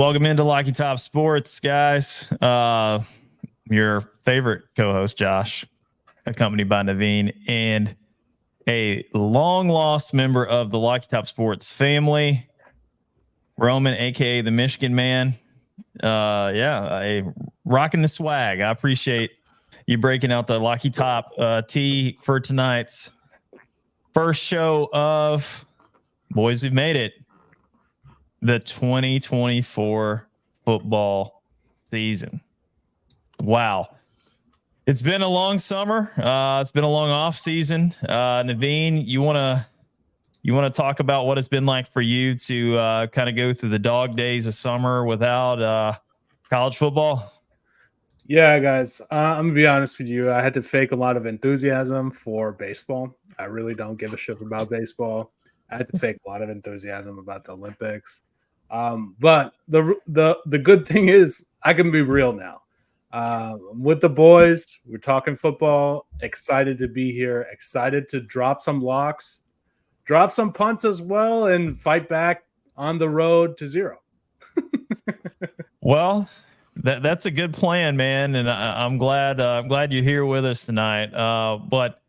Welcome into Lucky Top Sports, guys. Your favorite co-host, Josh, accompanied by Naveen, and a long-lost member of the Lucky Top Sports family, Roman, a.k.a. the Michigan Man. Rocking the swag. I appreciate you breaking out the Lucky Top tee for tonight's first show of Boys Who've Made It, the 2024 football season. Wow. It's been a long summer. It's been a long off season. Naveen, you want to talk about what it's been like for you to kind of go through the dog days of summer without college football? Yeah, guys, I'm going to be honest with you. I had to fake a lot of enthusiasm for baseball. I really don't give a shit about baseball. I had to fake a lot of enthusiasm about the Olympics. But the good thing is I can be real now. With the boys, we're talking football, excited to be here, excited to drop some locks, drop some punts as well, and fight back on the road to zero. Well, that's a good plan, man, and I'm glad you're here with us tonight. But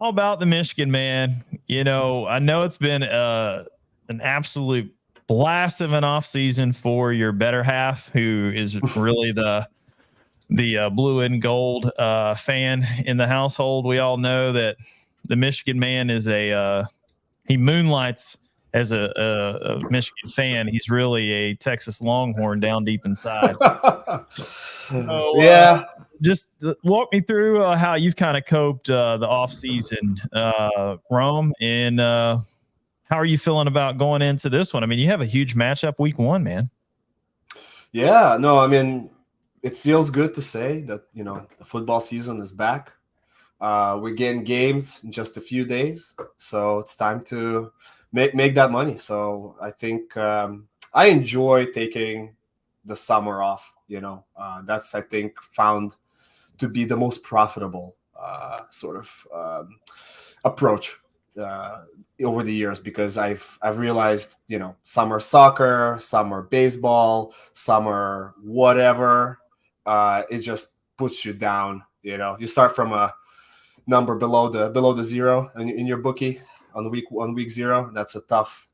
how about the Michigan Man? You know, I know it's been an absolute blast of an off season for your better half, who is really the blue and gold fan in the household. We all know that the Michigan Man is he moonlights as a Michigan fan. He's really a Texas Longhorn down deep inside. Just walk me through how you've kind of coped the off season, Rome, and how are you feeling about going into this one? I mean, you have a huge matchup week one, man. Yeah, no, I mean, it feels good to say that, you know, the football season is back. We're getting games in just a few days, so it's time to make that money. So I think I enjoy taking the summer off. You know, that's, I think, found to be the most profitable sort of approach over the years, because I've realized, you know, summer soccer, summer baseball, summer whatever, it just puts you down. You know, you start from a number below the zero in your bookie on week zero. That's a tough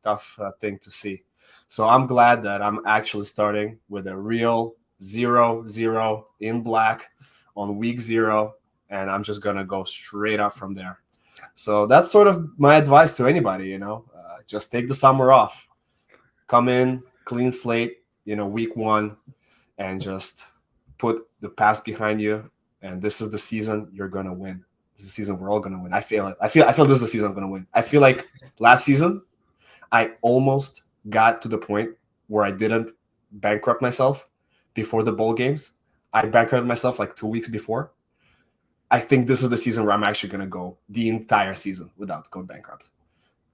thing to see. So I'm glad that I'm actually starting with a real 0-0 in black on week 0, and I'm just gonna go straight up from there. So that's sort of my advice to anybody. You know, just take the summer off, come in clean slate, you know, week 1, and just put the past behind you. And this is the season you're gonna win. This is the season we're all gonna win. I feel it. I feel this is the season I'm gonna win. I feel like last season I almost got to the point where I didn't bankrupt myself before the bowl games. I bankrupted myself like 2 weeks before. I think this is the season where I'm actually going to go the entire season without going bankrupt.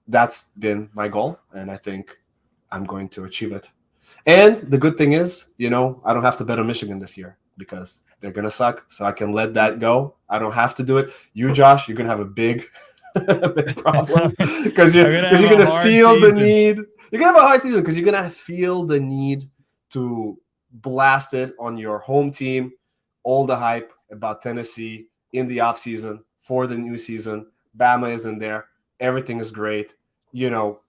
That's been my goal, and I think I'm going to achieve it. And the good thing is, you know, I don't have to bet on Michigan this year because they're going to suck, so I can let that go. I don't have to do it. You, Josh, you're going to have a big problem because you're going to feel the need. You're going to have a hard season because you're going to feel the need to blast it on your home team, all the hype about Tennessee in the offseason for the new season. Bama is in there. Everything is great, you know,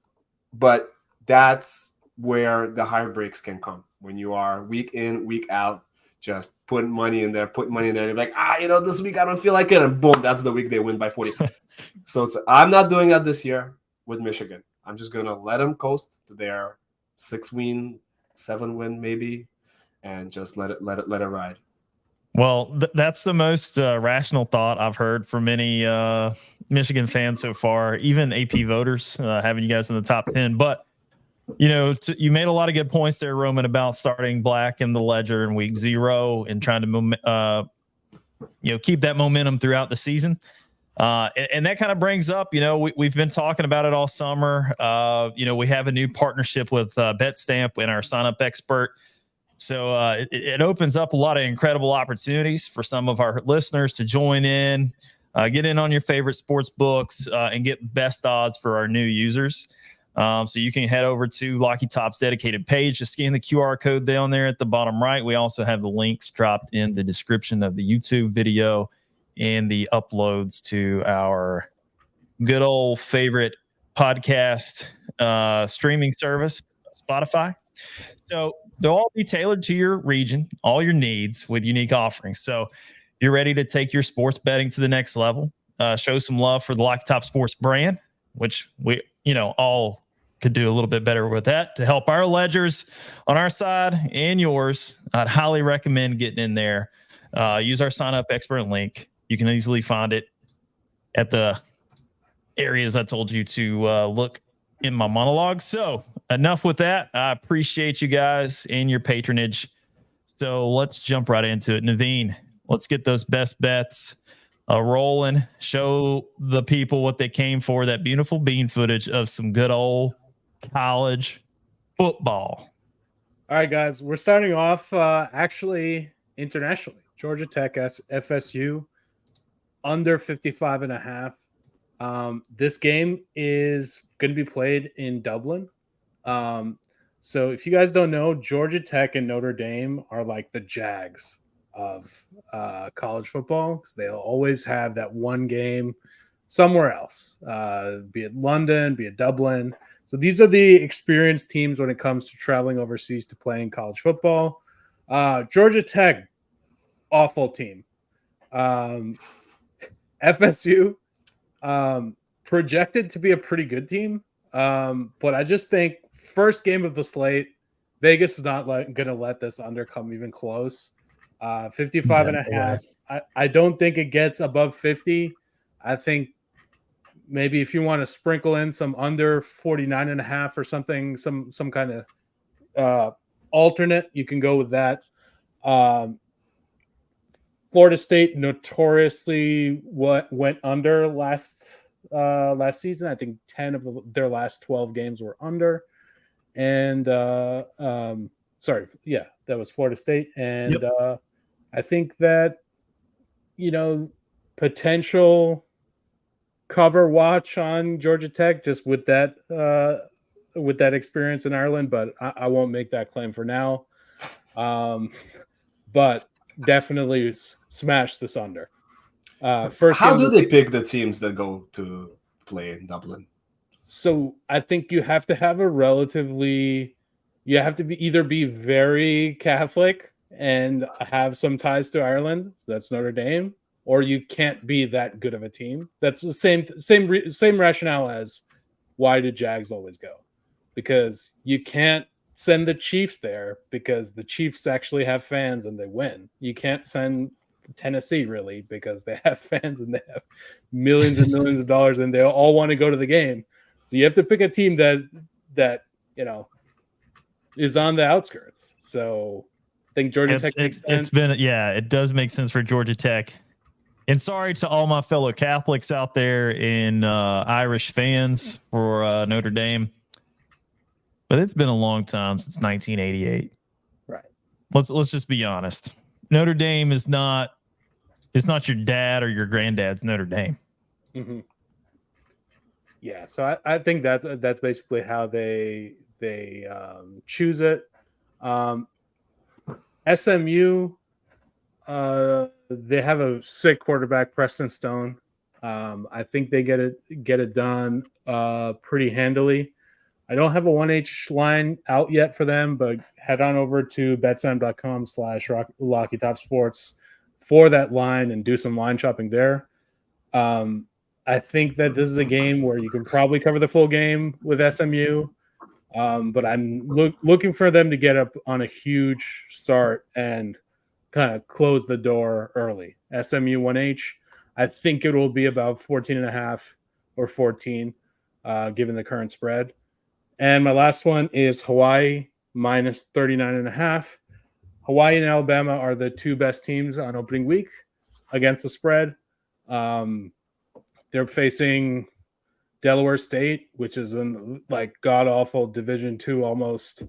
but that's where the heartbreaks can come when you are week in, week out, just putting money in there. You're like, you know, this week I don't feel like it. And boom, that's the week they win by 40. So I'm not doing that this year with Michigan. I'm just going to let them coast to their 6-win, 7-win maybe, and just let it ride. Well, that's the most rational thought I've heard from many Michigan fans so far, even AP voters having you guys in the top 10. But, you know, you made a lot of good points there, Roman, about starting black in the ledger in week 0 and trying to, keep that momentum throughout the season. And that kind of brings up, you know, we've been talking about it all summer. We have a new partnership with BetStamp and our sign-up expert. So it opens up a lot of incredible opportunities for some of our listeners to join in, get in on your favorite sports books, and get best odds for our new users. So you can head over to Locky Top's dedicated page, just scan the QR code down there at the bottom right. We also have the links dropped in the description of the YouTube video and the uploads to our good old favorite podcast streaming service, Spotify. So they'll all be tailored to your region, all your needs with unique offerings. So you're ready to take your sports betting to the next level, show some love for the Locky Top Sports brand, which we, all could do a little bit better with that to help our ledgers on our side and yours. I'd highly recommend getting in there. Use our sign up expert link. You can easily find it at the areas I told you to look in my monologue. So enough with that. I appreciate you guys and your patronage. So let's jump right into it. Naveen, let's get those best bets rolling. Show the people what they came for, that beautiful bean footage of some good old college football. All right, guys, we're starting off actually internationally. Georgia Tech FSU under 55.5. This game is going to be played in Dublin. So if you guys don't know, Georgia Tech and Notre Dame are like the Jags of college football, because they'll always have that one game somewhere else, be it London, be it Dublin. So these are the experienced teams when it comes to traveling overseas to play in college football. Georgia Tech, awful team. FSU, projected to be a pretty good team. But I just think first game of the slate, Vegas is not going to let this under come even close. 55.5. I don't think it gets above 50. I think maybe if you want to sprinkle in some under 49.5 or something, some kind of alternate, you can go with that. Florida State notoriously went under last season. I think 10 of their last 12 games were under. And that was Florida State. And I think that, potential cover watch on Georgia Tech just with that experience in Ireland, but I won't make that claim for now. But definitely smash this under. How do they pick the teams that go to play in Dublin? So I think you have to have either be very Catholic and have some ties to Ireland. So that's Notre Dame. Or you can't be that good of a team. That's the same rationale as why do Jags always go? Because you can't send the Chiefs there because the Chiefs actually have fans and they win. You can't send Tennessee really because they have fans and they have millions and millions of dollars and they all want to go to the game. So you have to pick a team that is on the outskirts. So I think Georgia Tech makes sense. It does make sense for Georgia Tech. And sorry to all my fellow Catholics out there and Irish fans for Notre Dame. But it's been a long time since 1988. Right. Let's just be honest. Notre Dame is not your dad or your granddad's Notre Dame. Mm-hmm. Yeah, so I think that's basically how they choose it. SMU, they have a sick quarterback, Preston Stone. I think they get it done pretty handily. I don't have a 1H line out yet for them, but head on over to betsam.com/LockyTopSports for that line and do some line shopping there. I think that this is a game where you can probably cover the full game with SMU, but I'm looking for them to get up on a huge start and kind of close the door early. SMU 1H, I think it will be about 14.5 or 14, given the current spread. And my last one is Hawaii minus 39.5. Hawaii and Alabama are the two best teams on opening week against the spread. They're facing Delaware State, which is in god-awful Division II, almost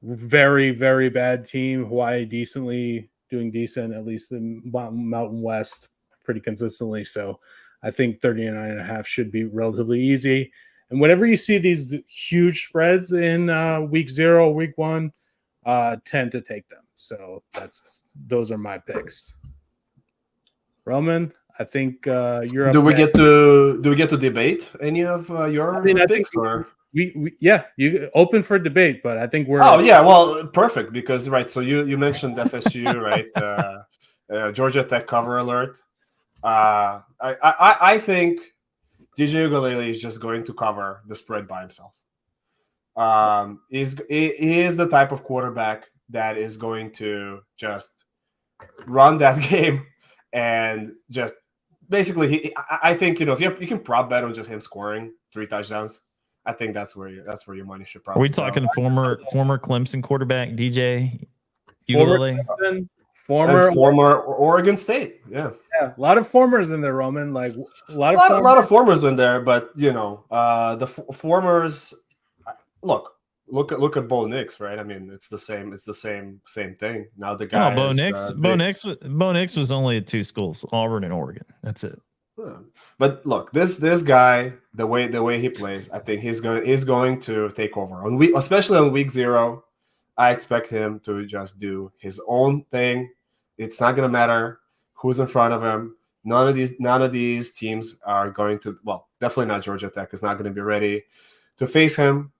very, very bad team. Hawaii doing decent, at least in Mountain West, pretty consistently. So I think 39.5 should be relatively easy. And whenever you see these huge spreads in week 0, week 1, tend to take them. So those are my picks. Roman, I think you're up. Do we get to debate any of your picks or? You open for debate, but I think we're. Oh yeah, well, perfect because right. So you mentioned FSU, right? Georgia Tech cover alert. I think DJ Ugalele is just going to cover the spread by himself. He is the type of quarterback that is going to just run that game and just basically. I think if you can prop bet on just him scoring 3 touchdowns. I think that's where your money should probably. Are we talking go. former Clemson quarterback DJ Ugalele? Former Oregon State, yeah, a lot of formers in there, Roman. Like a lot of formers in there, but the formers. Look at Bo Nix, right? I mean, it's the same thing. Now the guy. Bo Nix was only at 2 schools, Auburn and Oregon. That's it. But look, this guy, the way he plays, I think he's going to take over especially on week 0. I expect him to just do his own thing. It's not going to matter who's in front of him. None of these teams are going to. Well, definitely not Georgia Tech is not going to be ready to face him.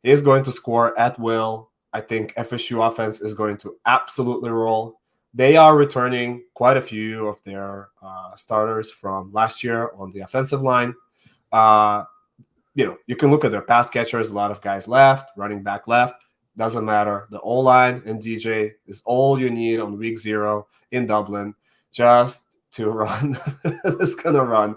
He is going to score at will. I think FSU offense is going to absolutely roll. They are returning quite a few of their starters from last year on the offensive line. You can look at their pass catchers. A lot of guys left, running back left. Doesn't matter. The O-line and DJ is all you need on week 0 in Dublin just to run. It's going to run.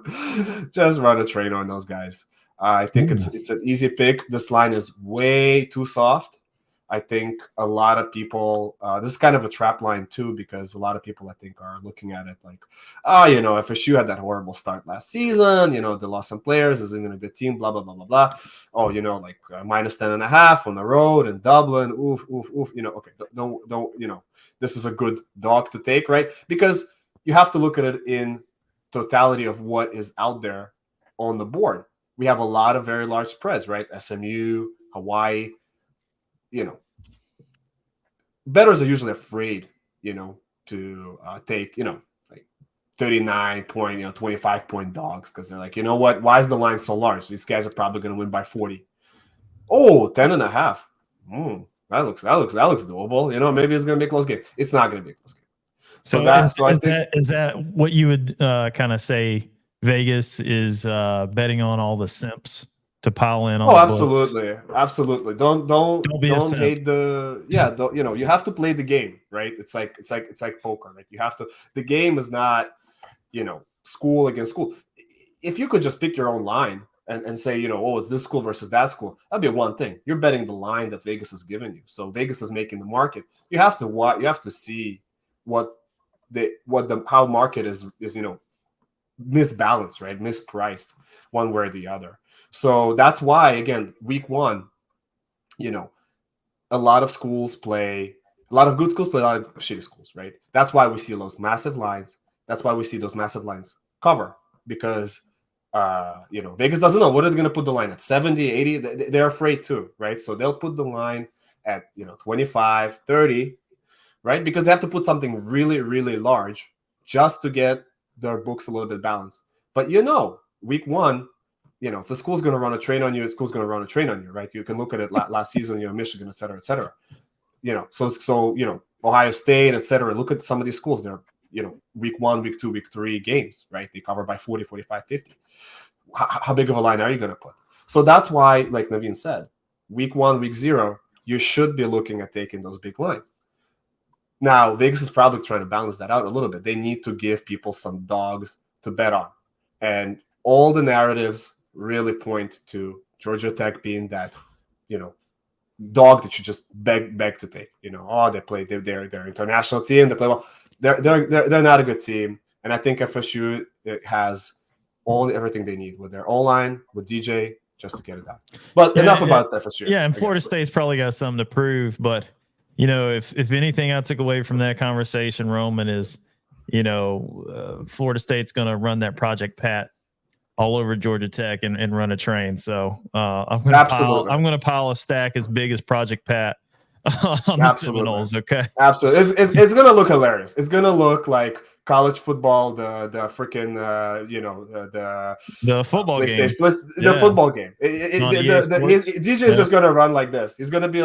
Just run a train on those guys. I think it's an easy pick. This line is way too soft. I think a lot of people, this is kind of a trap line too, because a lot of people I think are looking at it like, FSU had that horrible start last season, they lost some players, isn't even a good team, blah, blah, blah, blah, blah. Oh, like minus 10.5 on the road in Dublin. Oof. Okay. Don't, this is a good dog to take, right? Because you have to look at it in totality of what is out there on the board. We have a lot of very large spreads, right? SMU, Hawaii, bettors are usually afraid, to take, like 39 point, 25 point dogs because they're like, you know what? Why is the line so large? These guys are probably going to win by 40. Oh, 10.5. That looks doable. Maybe it's going to be a close game. It's not going to be a close game. Is that what you would kind of say? Vegas is betting on all the simps to pile in. Absolutely. Don't hate you have to play the game, right? It's like poker, right? You have to. The game is not, school against school. If you could just pick your own line and say, it's this school versus that school, that'd be one thing. You're betting the line that Vegas has given you. So Vegas is making the market. You have to see how market is misbalanced, right? Mispriced one way or the other. So that's why, again, week 1, a lot of good schools play a lot of shitty schools, right? That's why we see those massive lines. That's why we see those massive lines cover because, Vegas doesn't know what are they going to put the line at 70, 80. They're afraid too, right? So they'll put the line at, 25, 30, right? Because they have to put something really, really large just to get their books a little bit balanced. But week 1, if a school's going to run a train on you, the school's going to run a train on you, right? You can look at it last season, Michigan, et cetera, et cetera. So Ohio State, et cetera. Look at some of these schools. They're, week 1, week 2, week 3 games, right? They cover by 40, 45, 50. How big of a line are you going to put? So that's why, like Naveen said, week 1, week 0, you should be looking at taking those big lines. Now, Vegas is probably trying to balance that out a little bit. They need to give people some dogs to bet on. And all the narratives really point to Georgia Tech being that, dog that you just beg to take. They play they're international team. They play well. They're not a good team. And I think FSU has everything they need with their O-line, with DJ, just to get it done. But enough about FSU. Yeah, and Florida State's probably got something to prove, but if anything I took away from that conversation, Roman, is, Florida State's going to run that Project Pat all over Georgia Tech and run a train. So I'm gonna pile a stack as big as Project Pat on the Seminoles. Okay, absolutely. It's gonna look hilarious. It's gonna look like college football, the freaking the football game, the football game. DJ is just gonna run like this. He's gonna be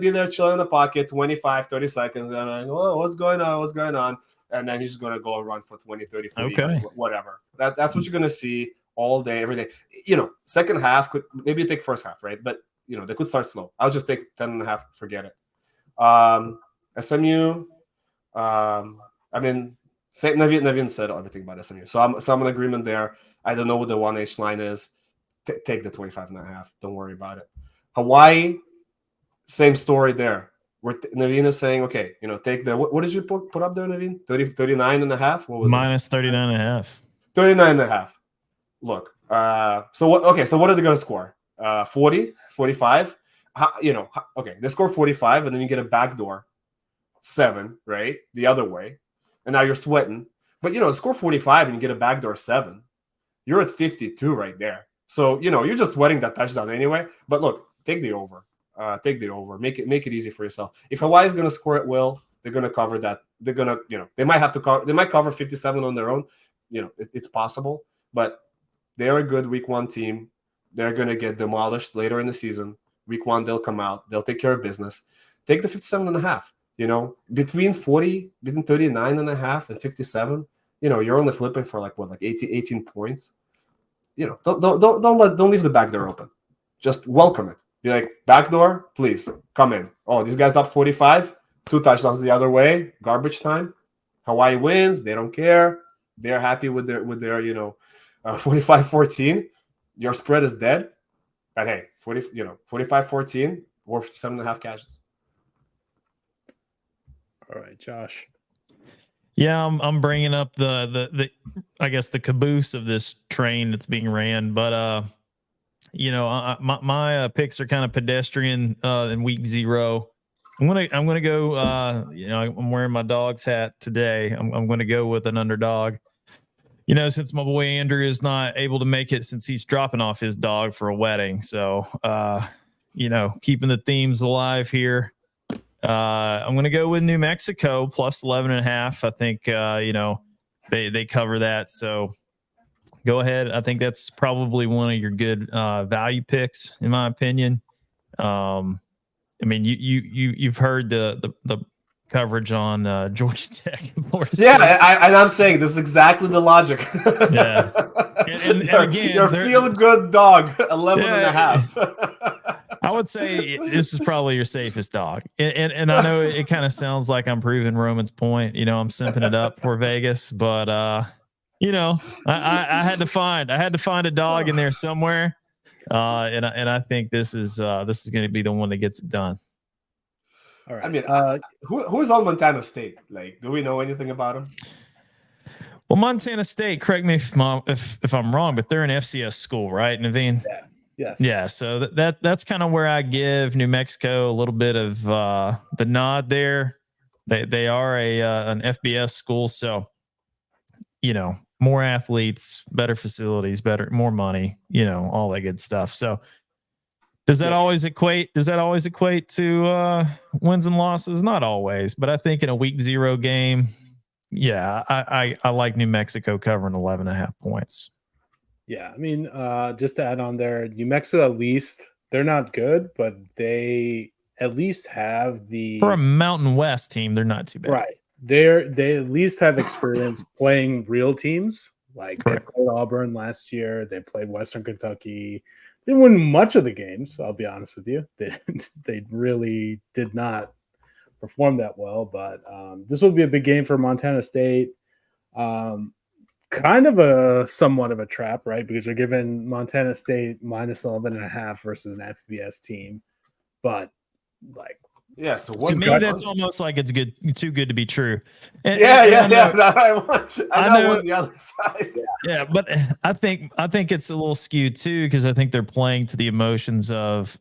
there chilling in the pocket 25, 30 seconds, and I'm like, oh, what's going on? And then he's just gonna go and run for 20, 30, 40 yards, whatever. That's what you're gonna see all day, every day. Second half could maybe take first half, right? But they could start slow. I'll just take 10.5. Forget it. SMU. Navin said everything about SMU, so I'm in agreement there. I don't know what the 1H line is. Take the 25.5. Don't worry about it. Hawaii, same story there. Where Navin is saying, okay, take the what did you put up there, Navin? 39.5. What was minus 39.5? 39.5. Look, so what are they going to score? 40, 45. Okay, they score 45, and then you get a backdoor 7, right? The other way, and now you're sweating. But score 45 and you get a backdoor 7, you're at 52 right there. So you're just sweating that touchdown anyway. But look, take the over. Take the over. Make it easy for yourself. If Hawaii is going to score at will, they're going to cover that. They're going to they might have to cover. They might cover 57 on their own. It's possible, but they are a good week 1 team. They're going to get demolished later in the season. Week 1, they'll come out. They'll take care of business. Take the 57.5. Between 39.5 and 57. You're only flipping for like 18 points. Don't leave the back door open. Just welcome it. Be like, back door, please come in. Oh, these guys up 45, 2 touchdowns the other way. Garbage time. Hawaii wins. They don't care. They're happy with their 45-14. Your spread is dead. But hey, 45-14 or 57.5 cashes. All right, Josh. Yeah, I'm bringing up the I guess the caboose of this train that's being ran, but my picks are kind of pedestrian in week 0. I'm gonna go. I'm wearing my dog's hat today. I'm gonna go with an underdog. Since my boy Andrew is not able to make it since he's dropping off his dog for a wedding. So, keeping the themes alive here. I'm going to go with New Mexico plus 11.5. I think, they cover that. So go ahead. I think that's probably one of your good value picks, in my opinion. You've heard the coverage on Georgia Tech. And I'm saying this is exactly the logic. Yeah. And again, your feel-good dog, 11.5. I would say this is probably your safest dog. And I know it kind of sounds like I'm proving Roman's point. I'm simping it up for Vegas, but I had to find a dog in there somewhere. And I think this is going to be the one that gets it done. All right. Who's on Montana State? Like, do we know anything about him? Well, Montana State, correct me if I'm wrong, but they're an FCS school, right, Naveen? Yeah. Yes. Yeah. So that's kind of where I give New Mexico a little bit of the nod there. They are an FBS school, so more athletes, better facilities, more money, all that good stuff. So does that always equate to wins and losses? Not always, but I think in a week 0 game, yeah, I like New Mexico covering 11.5 points. Yeah, just to add on there, New Mexico, at least they're not good, but they at least have for a Mountain West team, they're not too bad. Right. They at least have experience playing real teams. Like Correct. They played Auburn last year. They played Western Kentucky. They didn't win much of the games, I'll be honest with you. They really did not perform that well. But this will be a big game for Montana State. Kind of somewhat of a trap, right? Because you're giving Montana State minus 11.5 versus an FBS team. But yeah, so what's to me that's almost like it's too good to be true. I know the other side. Yeah, but I think it's a little skewed too, because I think they're playing to the emotions of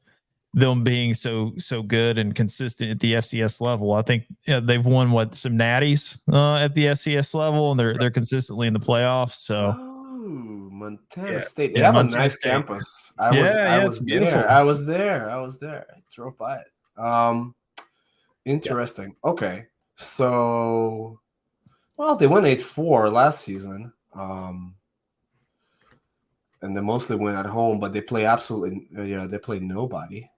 them being so good and consistent at the FCS level. I think they've won some natties at the FCS level, and they're consistently in the playoffs. So Montana State. They Yeah, have Montana a nice State. campus. I It's was beautiful. there. I was there. I drove by it. Interesting. Okay. So, well, they won 8-4 last season. And they mostly win at home, but they play they play nobody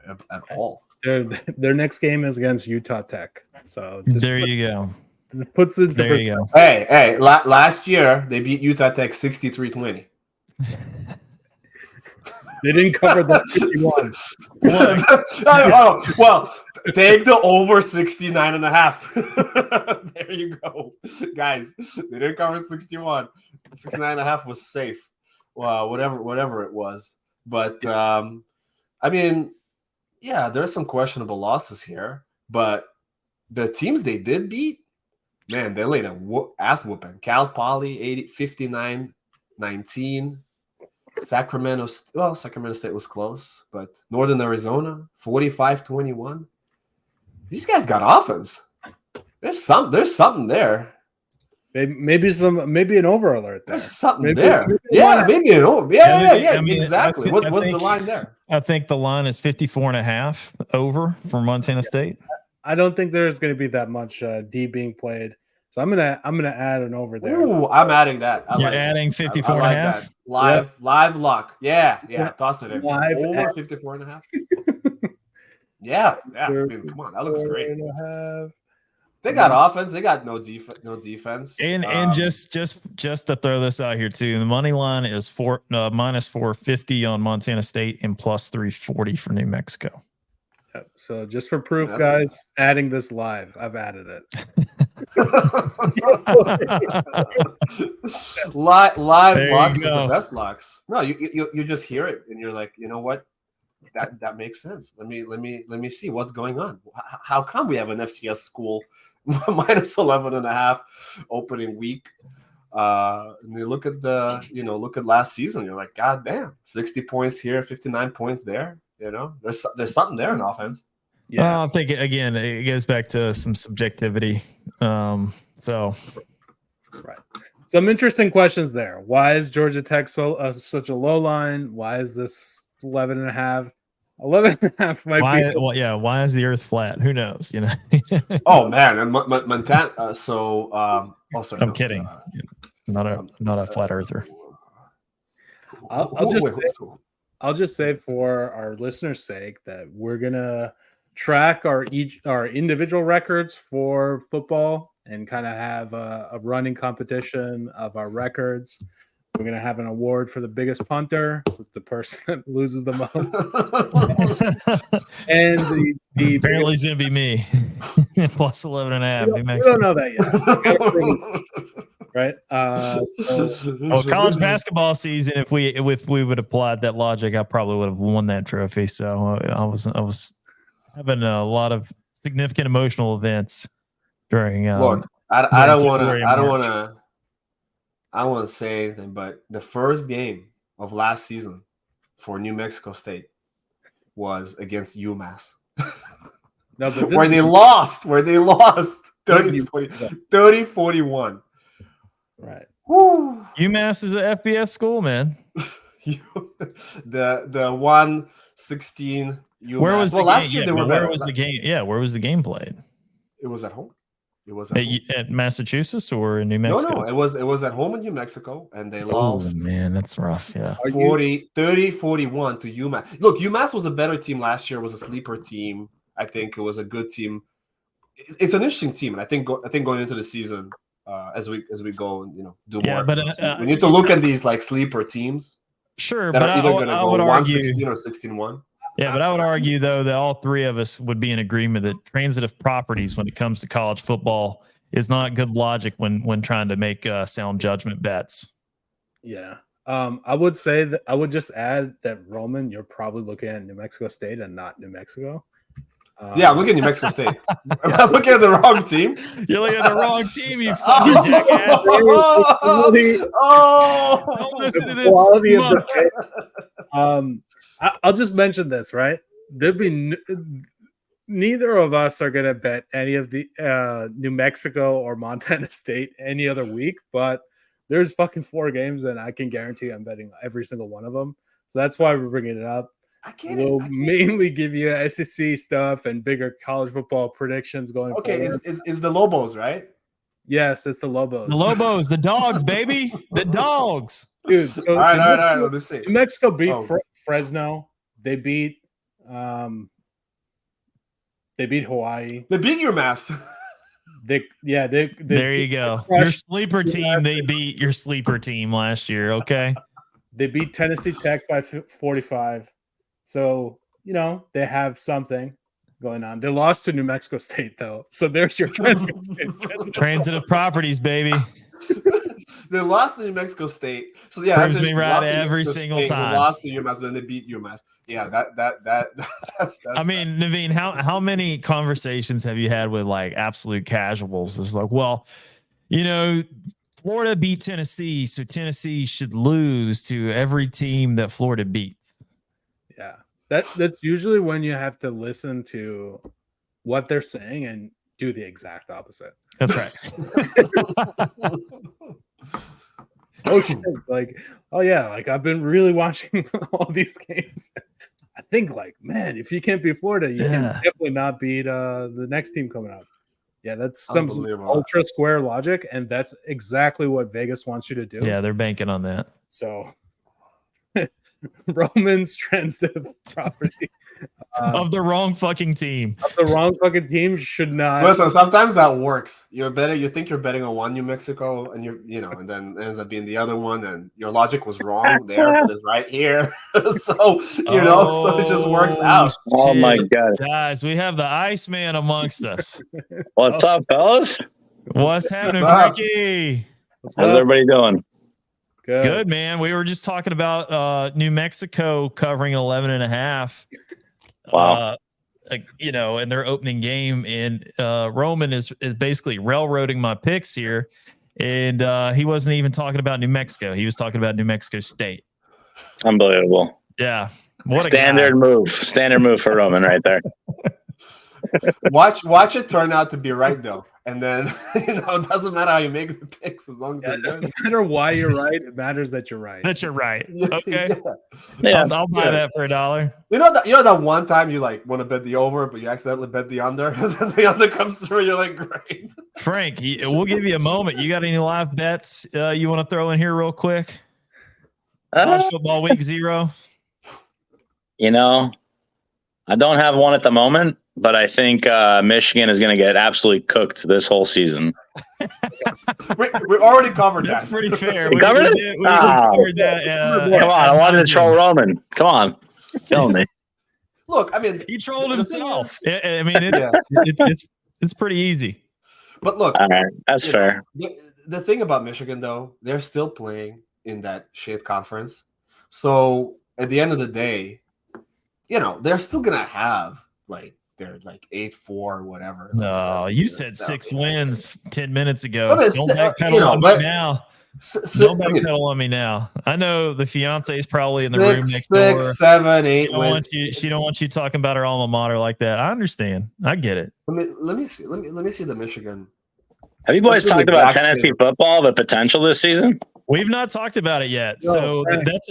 at all. Their next game is against Utah Tech. So There you go. it puts it into There you go. Hey, last year they beat Utah Tech 63-20. They didn't cover that 51. Well, take the over 69.5. There you go. Guys, they didn't cover 61. 69.5 was safe. Well, whatever it was. But I mean, yeah, there's some questionable losses here, but the teams they did beat, man, they laid a ass whooping. Cal Poly 59-19. Sacramento State was close, but Northern Arizona 45-21. These guys got offense. There's something there. Maybe an over alert there. There's something there. Maybe an over. Yeah, exactly. What's the line there? I think the line is 54.5 over for Montana State. I don't think there's going to be that much D being played. So I'm gonna add an over there. Ooh, I'm adding that. You're adding 54.5. Live luck. Yeah. Toss it in. Live over 54.5. Yeah. I mean, come on, that looks great. They got offense. They got no defense. And just to throw this out here too, the money line is minus 450 on Montana State and plus 340 for New Mexico. Yep. So just for proof, guys, adding this live. I've added it. live locks is the best locks. No, you just hear it and you're like, you know what? That makes sense. Let me see what's going on. How come we have an FCS school minus 11.5 opening week? And you look at last season, you're like, God damn, 60 points here, 59 points there. There's something there in offense. Yeah, I think again it goes back to some subjectivity. Right. Some interesting questions there. Why is Georgia Tech such a low line? Why is this 11.5? 11.5 might be. Well, yeah. Why is the Earth flat? Who knows? Oh man, and Montana. I'm kidding. Not a flat earther. I'll just say for our listeners' sake that we're gonna track our individual records for football and kind of have a running competition of our records. We're gonna have an award for the biggest punter, with the person that loses the most. And the apparently it's gonna be me. Plus 11.5. We don't know that yet. Right. College basketball season. If we would have applied that logic, I probably would have won that trophy. So I was having a lot of significant emotional events during. Look, I don't want to say anything, but the first game of last season for New Mexico State was against UMass. Where they lost 30-41. Right. Woo. UMass is an FBS school, man. the 116 UMass. Where was last year they were better. Where was the game? Yeah, where was the game played? It was at home. It was at Massachusetts or in New Mexico? No, it was at home in New Mexico, and they lost. Oh man, that's rough. Yeah, 30-41 to UMass. Look, UMass was a better team last year. It was a sleeper team. I think it was a good team. It's an interesting team, and I think going into the season, as we go and do more. But we need to look at these like sleeper teams. Sure, that are either going to go 116 or 16-1. Yeah, but I would argue, though, that all three of us would be in agreement that transitive properties when it comes to college football is not good logic when trying to make sound judgment bets. Yeah. I would say that I would just add that, Roman, you're probably looking at New Mexico State and not New Mexico. Yeah, I'm looking at New Mexico State. I'm looking at the wrong team. You're looking at the wrong team, you fucking jackass. Don't listen to this. I'll just mention this, right? There'd be neither of us are going to bet any of the New Mexico or Montana State any other week, but there's fucking 4 games, and I can guarantee I'm betting every single one of them. So that's why we're bringing it up. We'll mainly give you SEC stuff and bigger college football predictions going forward. Okay, is the Lobos, right? Yes, it's the Lobos. The Lobos, the dogs, baby. The dogs. Dude, so all right. Let me see. New Mexico beat Fresno. They beat Hawaii. They beat UMass. There you go. Your sleeper team, they beat your sleeper team last year, okay? They beat Tennessee Tech by 45. So, they have something going on. They lost to New Mexico State, though. So there's your transitive properties, baby. They lost to New Mexico State. So yeah, proves me right every single time. They lost to UMass, but then they beat UMass. Yeah, that's I mean, Naveen, how many conversations have you had with like absolute casuals? It's like, well, Florida beat Tennessee, so Tennessee should lose to every team that Florida beats. Yeah. That's usually when you have to listen to what they're saying and do the exact opposite. That's right. Oh shit! I've been really watching all these games. I think if you can't beat Florida, you can definitely not beat the next team coming up. Yeah, that's some ultra square logic, and that's exactly what Vegas wants you to do. Yeah, they're banking on that. So Roman's transitive property of the wrong fucking team. Of the wrong fucking team should not. Listen, sometimes that works. You think you're betting on one New Mexico, and and then it ends up being the other one, and your logic was wrong there, but it's right here. So so it just works out. Oh my god, guys, we have the Iceman amongst us. What's up, fellas? What's happening, Frankie? How's everybody doing? Good, man. We were just talking about New Mexico covering 11.5. Wow. In their opening game, and Roman is basically railroading my picks here, and he wasn't even talking about New Mexico. He was talking about New Mexico State. Unbelievable. Yeah. What standard move. Standard move for Roman right there. Watch it turn out to be right though. And then it doesn't matter how you make the picks as long as it doesn't matter why you're right. It matters that you're right. That you're right. Yeah, okay. Yeah. I'll buy that for $1. You know that one time you want to bet the over, but you accidentally bet the under, and then the under comes through. You're like, great. Frank, we'll give you a moment. You got any live bets you want to throw in here real quick? College football week 0. I don't have one at the moment. But I think Michigan is going to get absolutely cooked this whole season. we already covered that. That's pretty fair. We covered it? We covered that. Come on. I wanted to troll Roman. Come on. Kill me. Look, I mean. He trolled himself. I mean, it's pretty easy. But look. All right. That's fair. The thing about Michigan, though, they're still playing in that shit conference. So at the end of the day, they're still going to have, they're 8-4 or whatever. No, you said 6 wins 10 minutes ago. Don't backpedal on me now. Don't backpedal on me now. I know the fiance is probably in the room next door. 6, 7, 8 wins. She don't want you talking about her alma mater like that. I understand. I get it. Let me see the Michigan. Have you boys talked about Tennessee football, the potential this season? We've not talked about it yet. No, so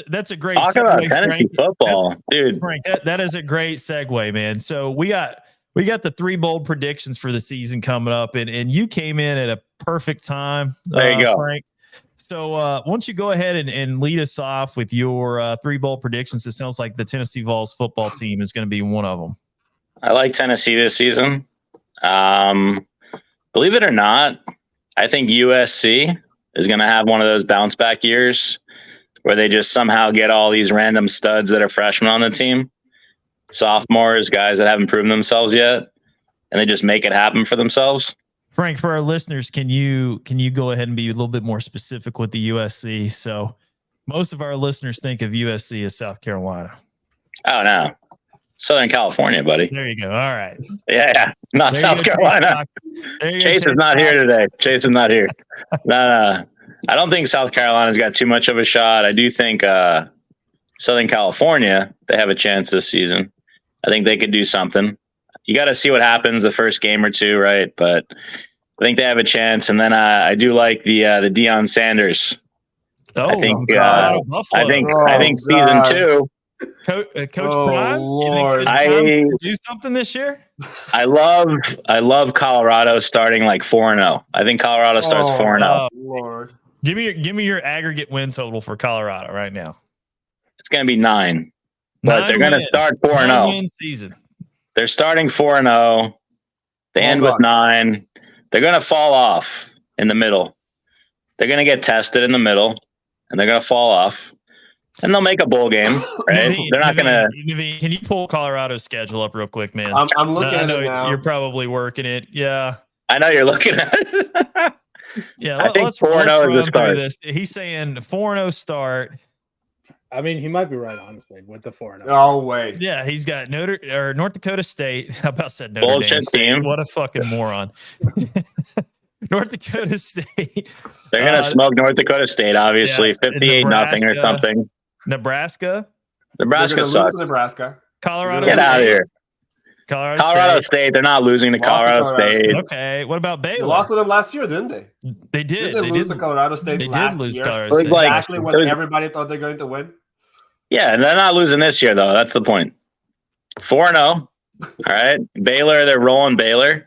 that's a great talk segue, about Tennessee football, dude. Frank, that is a great segue, man. So we got the 3 bold predictions for the season coming up, and you came in at a perfect time. There you go, Frank. So why don't you go ahead and lead us off with your 3 bold predictions? It sounds like the Tennessee Vols football team is going to be one of them. I like Tennessee this season. Believe it or not, I think USC is going to have one of those bounce back years where they just somehow get all these random studs that are freshmen on the team, sophomores, guys that haven't proven themselves yet, and they just make it happen for themselves. Frank, for our listeners, can you go ahead and be a little bit more specific with the USC? So most of our listeners think of USC as South Carolina. Oh, no. Southern California, buddy. There you go. All right. Yeah. Not there South Carolina. Chase is not here today. Chase is not here. No. I don't think South Carolina's got too much of a shot. I do think Southern California, they have a chance this season. I think they could do something. You got to see what happens the first game or two, right? But I think they have a chance. And then I do like the Deion Sanders Oh, I think Colorado I Buffalo. think season God. 2. Coach Oh, Prime. Lord. You think Coach Prime's gonna do something this year? I love Colorado starting like 4-0. I think Colorado starts 4-0. Lord. Give me your aggregate win total for Colorado right now. It's going to be 9. But they're going to start 4-0. 9-win season. They're starting 4-0. They end with 9. They're going to fall off in the middle. They're going to get tested in the middle, and they're going to fall off. And they'll make a bowl game, right? They're not going to. Naveen, can you pull Colorado's schedule up real quick, man? I'm looking at it now. You're probably working it. Yeah. I know you're looking at it. Yeah, I think 4-0 is the start. He's saying 4-0 start. I mean, he might be right, honestly, with the 4-0. Oh, wait. Yeah, he's got North Dakota State. How about said Notre Bullshit Dame? team. What a fucking moron. North Dakota State. They're going to smoke North Dakota State, obviously. 58-0 or something. Nebraska. Nebraska sucks. Nebraska. Colorado. Get out of here. Colorado State. They're not losing to Colorado State. Okay. What about Baylor? They lost to them last year, didn't they? They did. Didn't they lose to Colorado State They last did lose year? Colorado State. Exactly when everybody thought they're going to win. Yeah, they're not losing this year, though. That's the point. 4-0. All right. Baylor, they're rolling Baylor.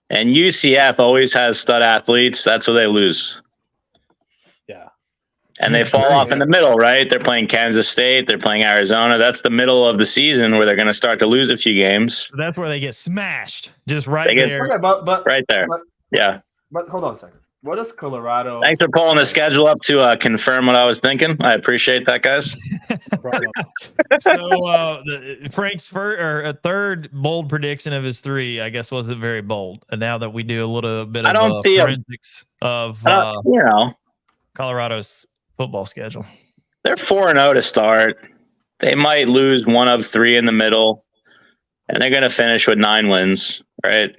And UCF always has stud athletes. That's what they lose. Yeah. And they fall off in the middle, right? They're playing Kansas State. They're playing Arizona. That's the middle of the season where they're going to start to lose a few games. So that's where they get smashed. Just right there. Okay, but right there. Yeah. But hold on a second. What is Colorado? Thanks for pulling the schedule up to confirm what I was thinking. I appreciate that, guys. So Frank's third bold prediction of his 3, I guess, wasn't very bold. And now that we do a little bit of forensics of Colorado's football schedule, they're 4-0 to start. They might lose 1 of 3 in the middle, and they're going to finish with 9 wins, right?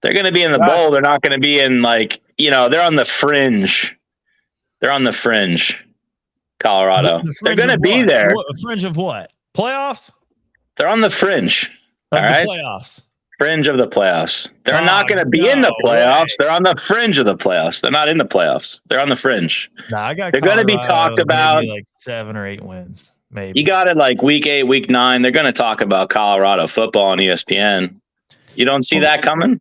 They're going to be in the bowl. They're not going to be in they're on the fringe. They're on the fringe, Colorado. They're going to be there. Fringe of what? Playoffs? They're on the fringe. All right. Playoffs. Fringe of the playoffs. They're not going to be in the playoffs. They're on the fringe of the playoffs. They're not in the playoffs. They're on the fringe. I got. They're going to be talked about. Like 7 or 8 wins, maybe. You got it like week 8, week 9. They're going to talk about Colorado football on ESPN. You don't see that coming?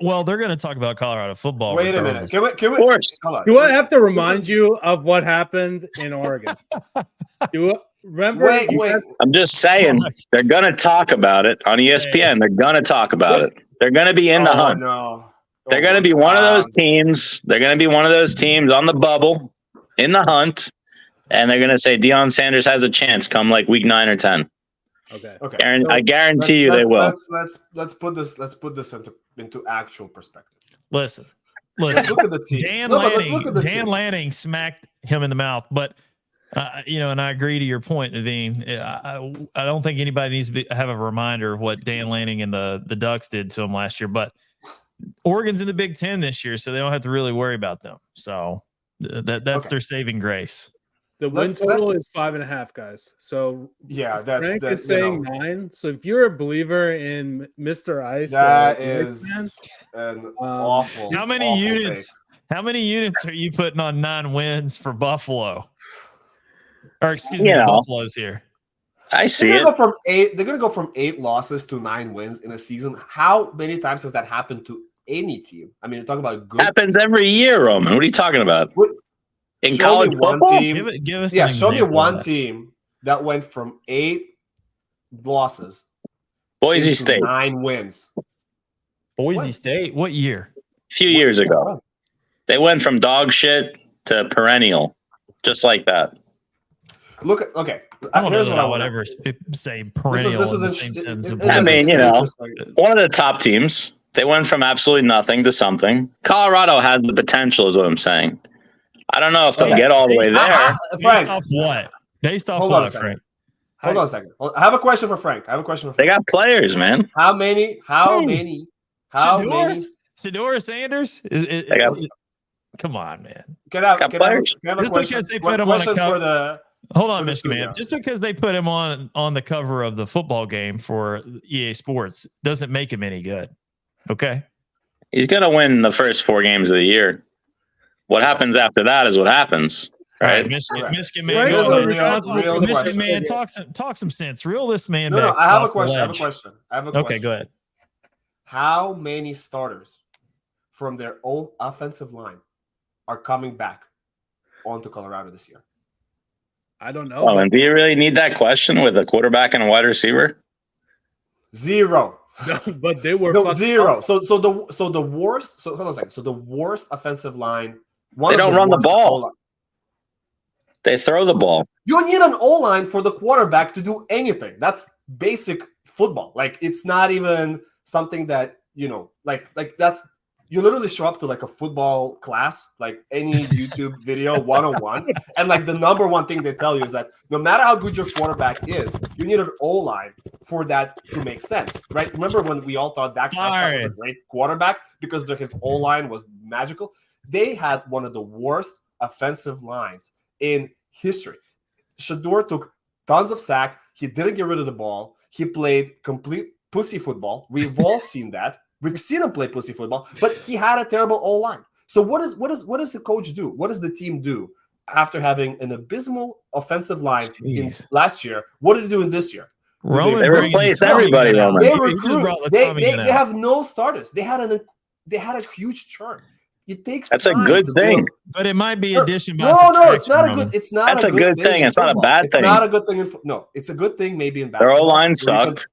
Well, they're going to talk about Colorado football. Wait a minute. Can we? Of course. Do I have to remind you of what happened in Oregon? Remember? Wait. I'm just saying they're going to talk about it on ESPN. They're going to talk about it. They're going to be in the hunt. No. They're going to be one of those teams. They're going to be one of those teams on the bubble in the hunt, and they're going to say Deion Sanders has a chance come like week 9 or 10. Okay. I guarantee you they will. Let's put this into actual perspective. Listen. Look at the team. Dan Lanning smacked him in the mouth, but and I agree to your point, Naveen. I don't think anybody needs to have a reminder of what Dan Lanning and the Ducks did to him last year. But Oregon's in the Big Ten this year, so they don't have to really worry about them. So that's their saving grace. The win total is 5.5, guys. So yeah, Frank is saying 9. So if you're a believer in Mr. Ice, that is an awful. How many units? How many units are you putting on 9 wins for Buffalo? Or excuse me, Buffalo's here. I see they're it. They're going to go from 8 losses to 9 wins in a season. How many times has that happened to any team? I mean, you're talking about good. Happens every year, Roman. What are you talking about? In college football? Give us show me one team that went from 8 losses. Boise State. 9 wins. Boise State? What year? A few years ago. They went from dog shit to perennial. Just like that. Look, okay. Here's what I want to say. Perennial in the same sentence. I mean, one of the top teams. They went from absolutely nothing to something. Colorado has the potential, is what I'm saying. I don't know if they'll get all the way there. Based off what? Based off what, Frank? Hold on a second. I have a question for Frank. They got players, man. How many? Shedeur Sanders? Come on, man. Can I have a question? Because they put him on a cover. Hold on, Mr. Man. Just because they put him on the cover of the football game for EA Sports doesn't make him any good. Okay. He's going to win the first 4 games of the year. What happens after that is what happens, right? Michigan Right. man, Here's go a ahead. real Michigan question. man, talk some sense. Reel this man No, back. I have a off the question. ledge. I have a question. Okay, go ahead. How many starters from their own offensive line are coming back onto Colorado this year? I don't know. Oh, and do you really need that question with a quarterback and a wide receiver? Zero. But they were No, zero. up. So the worst. So hold on a second. So the worst offensive line. They don't run the ball. O-line. They throw the ball. You need an O-line for the quarterback to do anything. That's basic football. Like it's not even something that like that's. You literally show up to like a football class, like any YouTube video 101, and like the number one thing they tell you is that no matter how good your quarterback is, you need an O-line for that to make sense, right? Remember when we all thought Dak Prescott was a great quarterback because his O-line was magical? They had one of the worst offensive lines in history. Shador took tons of sacks. He didn't get rid of the ball. He played complete pussy football. We've all seen that. We've seen him play pussy football, but he had a terrible O-line. So what does the coach do? What does the team do after having an abysmal offensive line in last year? What did they do in this year? They replaced everybody. They recruit. They have no starters. They had a huge churn. It takes. That's a good thing. But it might be addition. No, it's not a good. It's not. That's a good thing. It's not a bad thing. It's not a good thing. No, it's a good thing. Maybe in basketball. Their O-line sucked.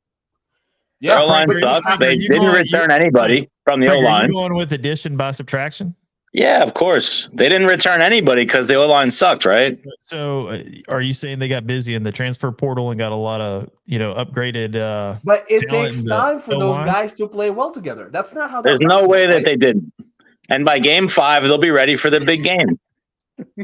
Yeah, their O-line sucked. They didn't return anybody from the O-line. Are you going with addition by subtraction? Yeah, of course. They didn't return anybody because the O-line sucked, right? So are you saying they got busy in the transfer portal and got a lot of, upgraded but it takes time for those guys to play well together. That's not how There's no way that they didn't. And by game 5, they'll be ready for the big game.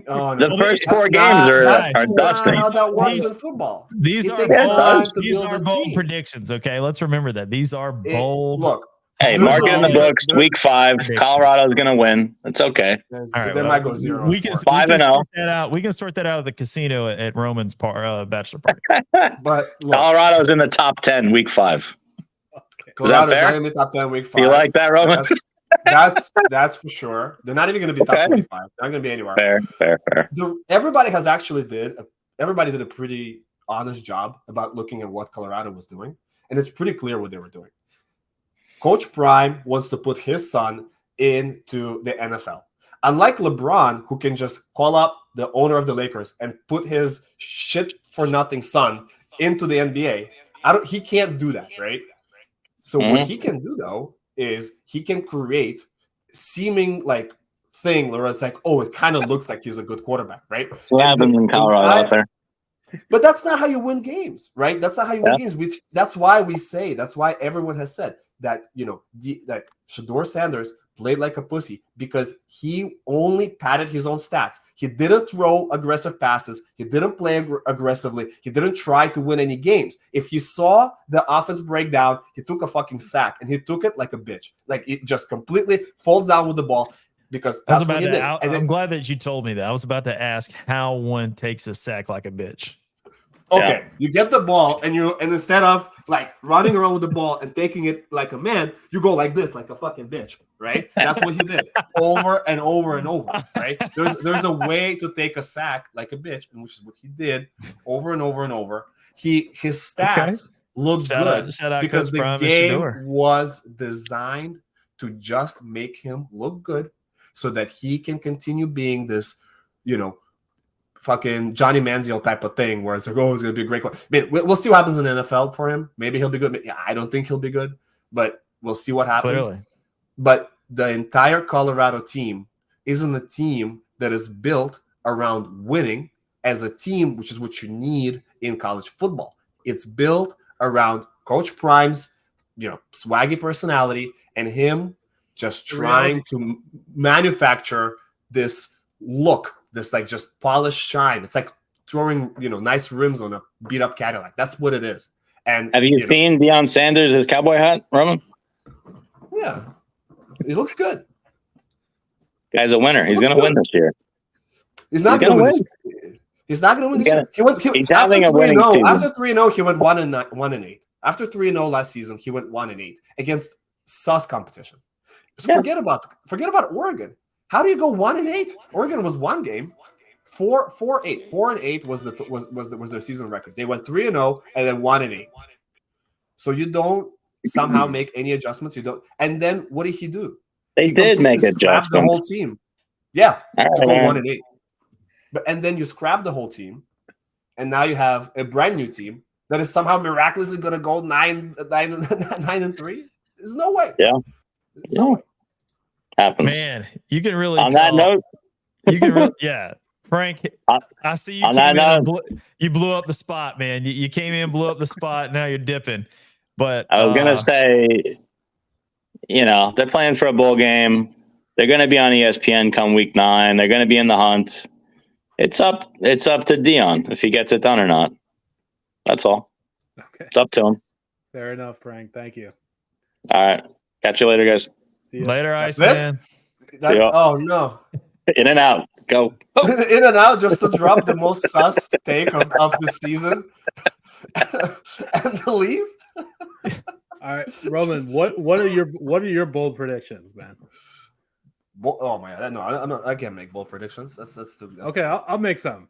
Oh, no. The first 4 games are dusting. That's not how that works in football. These are bold predictions, okay? Let's remember that. These are bold. Look. Hey, mark it in the books. Week 5, Colorado's going to win. It's okay. All right, they might go 0. We can 5-0. We can sort that out at the casino at Roman's bachelor party. But look, Colorado's in the top 10 week 5. Colorado's not in the top 10 week 5. You like that, Roman? That's for sure. They're not even going to be top 25. They're not going to be anywhere. Fair. Everybody did a pretty honest job about looking at what Colorado was doing, and it's pretty clear what they were doing. Coach Prime wants to put his son into the NFL. Unlike LeBron, who can just call up the owner of the Lakers and put his shit-for-nothing son into the NBA, he can't do that, right? So what he can do, though, is he can create seeming like thing where it's like, oh, it kind of looks like he's a good quarterback, right? So what happens in Colorado out there? But that's not how you win games, right? That's not how you win games. That's why everyone has said that, that Shador Sanders played like a pussy because he only padded his own stats. He didn't throw aggressive passes. He didn't play aggressively. He didn't try to win any games. If he saw the offense break down, he took a fucking sack, and he took it like a bitch. Like it just completely falls down with the ball because that's what he did. I'm glad that you told me that. I was about to ask how one takes a sack like a bitch. Okay, you get the ball, and instead of like running around with the ball and taking it like a man, you go like this, like a fucking bitch, right? That's what he did over and over and over, right? There's a way to take a sack like a bitch, and which is what he did over and over and over. His stats look good because the game was designed to just make him look good, so that he can continue being this, fucking Johnny Manziel type of thing where it's like, oh, he's going to be a great one. I mean, we'll see what happens in the NFL for him. Maybe he'll be good. I don't think he'll be good, but we'll see what happens. Clearly. But the entire Colorado team isn't a team that is built around winning as a team, which is what you need in college football. It's built around Coach Prime's, swaggy personality and him just trying to manufacture this look, this like just polished shine. It's like throwing, nice rims on a beat up Cadillac. That's what it is. And have you seen Deion Sanders' cowboy hat, Roman? Yeah, it looks good. Guy's a winner. He's going to win this year. He's not going to win this year. He's not going to win this year. He's having a winning season. After 3-0, he went 1-8. After 3-0 last season, he went 1-8 against sus competition. So forget about Oregon. How do you go 1-8? Oregon was one game. 4-8. 4-8 was their season record. They went 3-0 and then 1-8. So you don't somehow make any adjustments. You don't. And then what did he do? They did make adjustments. The whole team. Yeah, to go 1-8. And then you scrap the whole team, and now you have a brand new team that is somehow miraculously going to go 9-3. There's no way. Yeah, there's no way. Happens. Man, you can really on that note. You can really, yeah, Frank. I see you. On that note, you blew up the spot, man. You came in, blew up the spot. Now you're dipping. But I was gonna say, they're playing for a bowl game. They're gonna be on ESPN come week 9. They're gonna be in the hunt. It's up to Dion if he gets it done or not. That's all. Okay. It's up to him. Fair enough, Frank. Thank you. All right. Catch you later, guys. See you later, Iceman. Oh no. In and out. Go. In and out just to drop the most sus take of the season and to leave. All right, Roman. What are your bold predictions, man? Oh my god, no, I can't make bold predictions. That's too. Okay, I'll make some.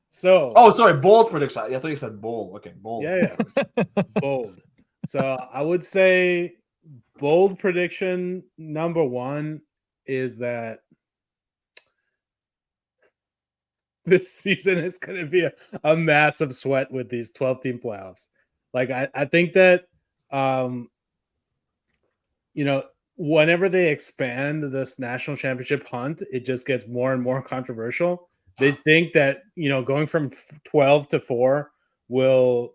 So. Oh, sorry, bold prediction. I thought you said bold. Okay, bold. Yeah, bold. So I would say bold prediction number 1 is that this season is going to be a massive sweat with these 12-team playoffs. Like I think that whenever they expand this national championship hunt, it just gets more and more controversial. They think that going from 12 to 4 will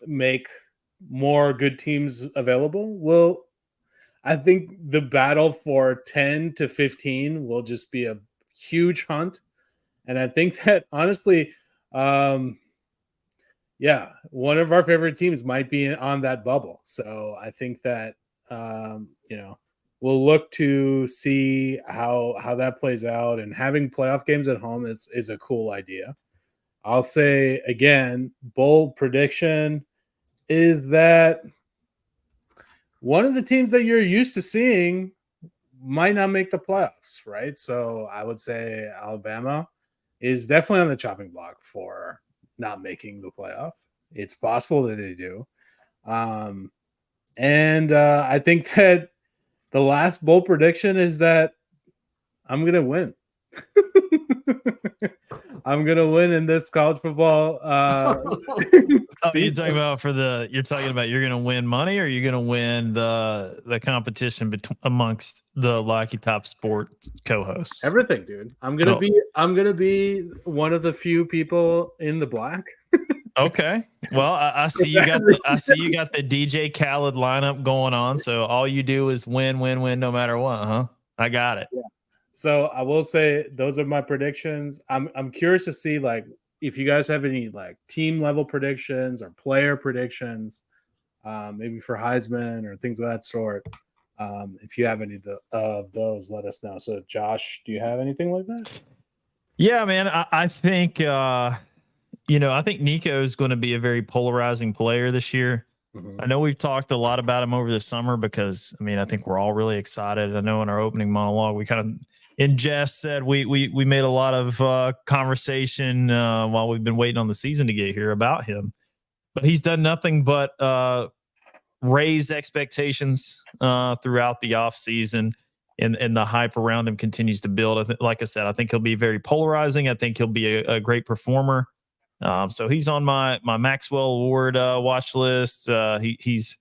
make more good teams available. Well, I think the battle for 10 to 15 will just be a huge hunt. And I think that honestly, one of our favorite teams might be on that bubble. So I think that, we'll look to see how that plays out, and having playoff games at home is a cool idea. I'll say again, bold prediction is that one of the teams that you're used to seeing might not make the playoffs, right? So I would say Alabama is definitely on the chopping block for not making the playoff. It's possible that they do. And I think that the last bold prediction is that I'm going to win. I'm going to win in this college football. You're talking about you're going to win money, or you're going to win the competition amongst the Lucky Top Sport co-hosts? Everything, dude. I'm going to be one of the few people in the black. Okay. Well, I see you got the DJ Khaled lineup going on. So all you do is win, no matter what, huh? I got it. Yeah. So I will say those are my predictions. I'm curious to see if you guys have any team level predictions or player predictions, maybe for Heisman or things of that sort. If you have any of those, let us know. So Josh, do you have anything like that? Yeah, man. I think I think Nico is going to be a very polarizing player this year. Mm-hmm. I know we've talked a lot about him over the summer because, I think we're all really excited. I know in our opening monologue, we kind of in jest said we made a lot of conversation while we've been waiting on the season to get here about him. But he's done nothing but raise expectations throughout the offseason, and the hype around him continues to build. Like I said, I think he'll be very polarizing. I think he'll be a great performer. So he's on my Maxwell Award watch list. He's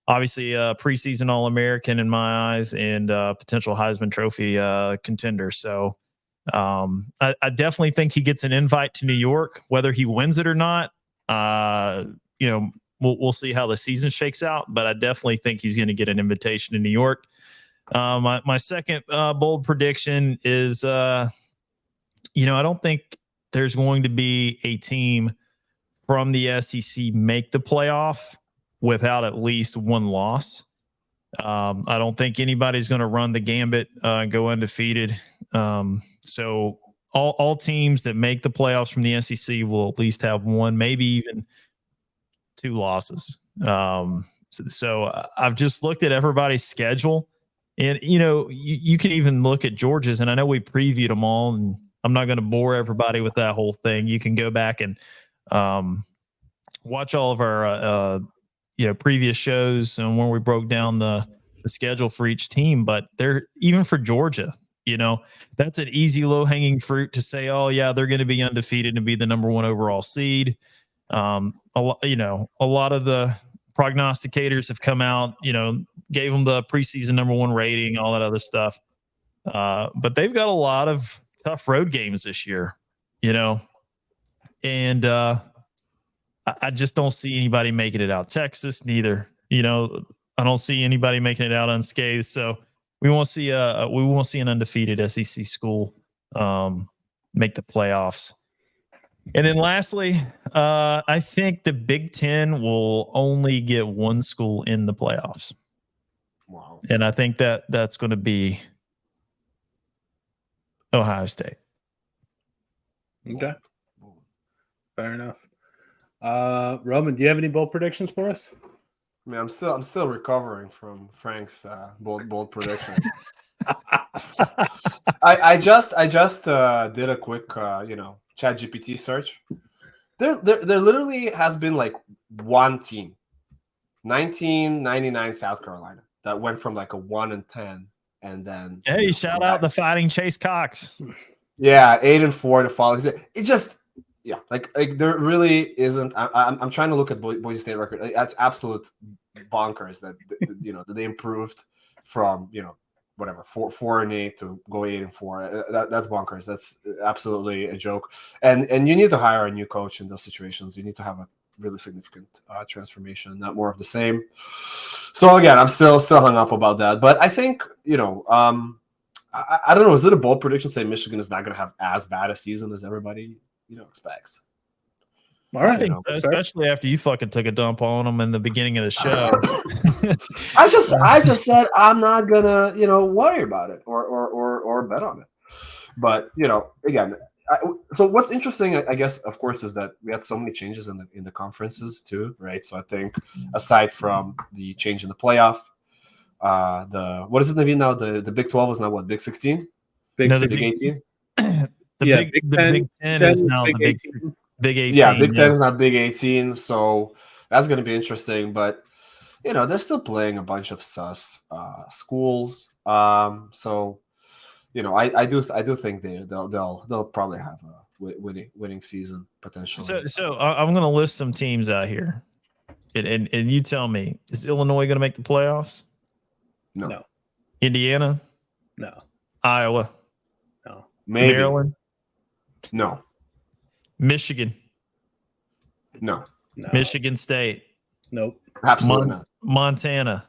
obviously a preseason All-American in my eyes, and potential Heisman Trophy contender. So I definitely think he gets an invite to New York. Whether he wins it or not, we'll see how the season shakes out. But I definitely think he's going to get an invitation to New York. My second bold prediction is, I don't think there's going to be a team from the SEC make the playoff without at least one loss. I don't think anybody's going to run the gambit and go undefeated. So all teams that make the playoffs from the SEC will at least have one, maybe even two losses. So I've just looked at everybody's schedule, And, you can even look at Georgia's, and I know we previewed them all, and I'm not going to bore everybody with that whole thing. You can go back and watch all of our, previous shows and when we broke down the schedule for each team. But they're even for Georgia, that's an easy low hanging fruit to say, oh yeah, they're going to be undefeated and be the number 1 overall seed. A lot of the prognosticators have come out, gave them the preseason number 1 rating, all that other stuff. But they've got a lot of tough road games this year, and I just don't see anybody making it out. Texas, neither. I don't see anybody making it out unscathed. So we won't see an undefeated SEC school make the playoffs. And then lastly, I think the Big Ten will only get 1 school in the playoffs. Wow. And I think that's going to be Ohio State. Okay. Fair enough. Roman, do you have any bold predictions for us? I mean, I'm still recovering from Frank's bold prediction. I just did a quick ChatGPT search. There literally has been like 1 team, 1999 South Carolina, that went from like a 1-10, and then hey, shout out the Fighting Chase Cox. Yeah, 8-4 the following season. It just like there really isn't. I'm trying to look at Boise State record. That's absolute bonkers that that they improved from whatever 4-8 to go 8-4. That's bonkers. That's absolutely a joke. And you need to hire a new coach in those situations. You need to have a really significant transformation, not more of the same. So again, I'm still hung up about that. But I think I don't know. Is it a bold prediction to say Michigan is not going to have as bad a season as everybody expects? All right, I think so, especially after you fucking took a dump on them in the beginning of the show. I just said I'm not gonna worry about it or bet on it. But again, so what's interesting, I guess, of course, is that we had so many changes in the conferences too, right? So I think aside from the change in the playoff, what is it going to be now? The Big 12 is now what? Big 16? Big 18? The Big 10 is now the Big 18. Yeah, Big 10 is now Big 18. So that's going to be interesting. But, they're still playing a bunch of sus schools. So, I do think they'll probably have a winning season potentially. So I'm going to list some teams out here. And you tell me, is Illinois going to make the playoffs? No. Indiana? No. Iowa? No. Maybe. Maryland? No. Michigan? No. Michigan State? Nope. Absolutely not. Montana?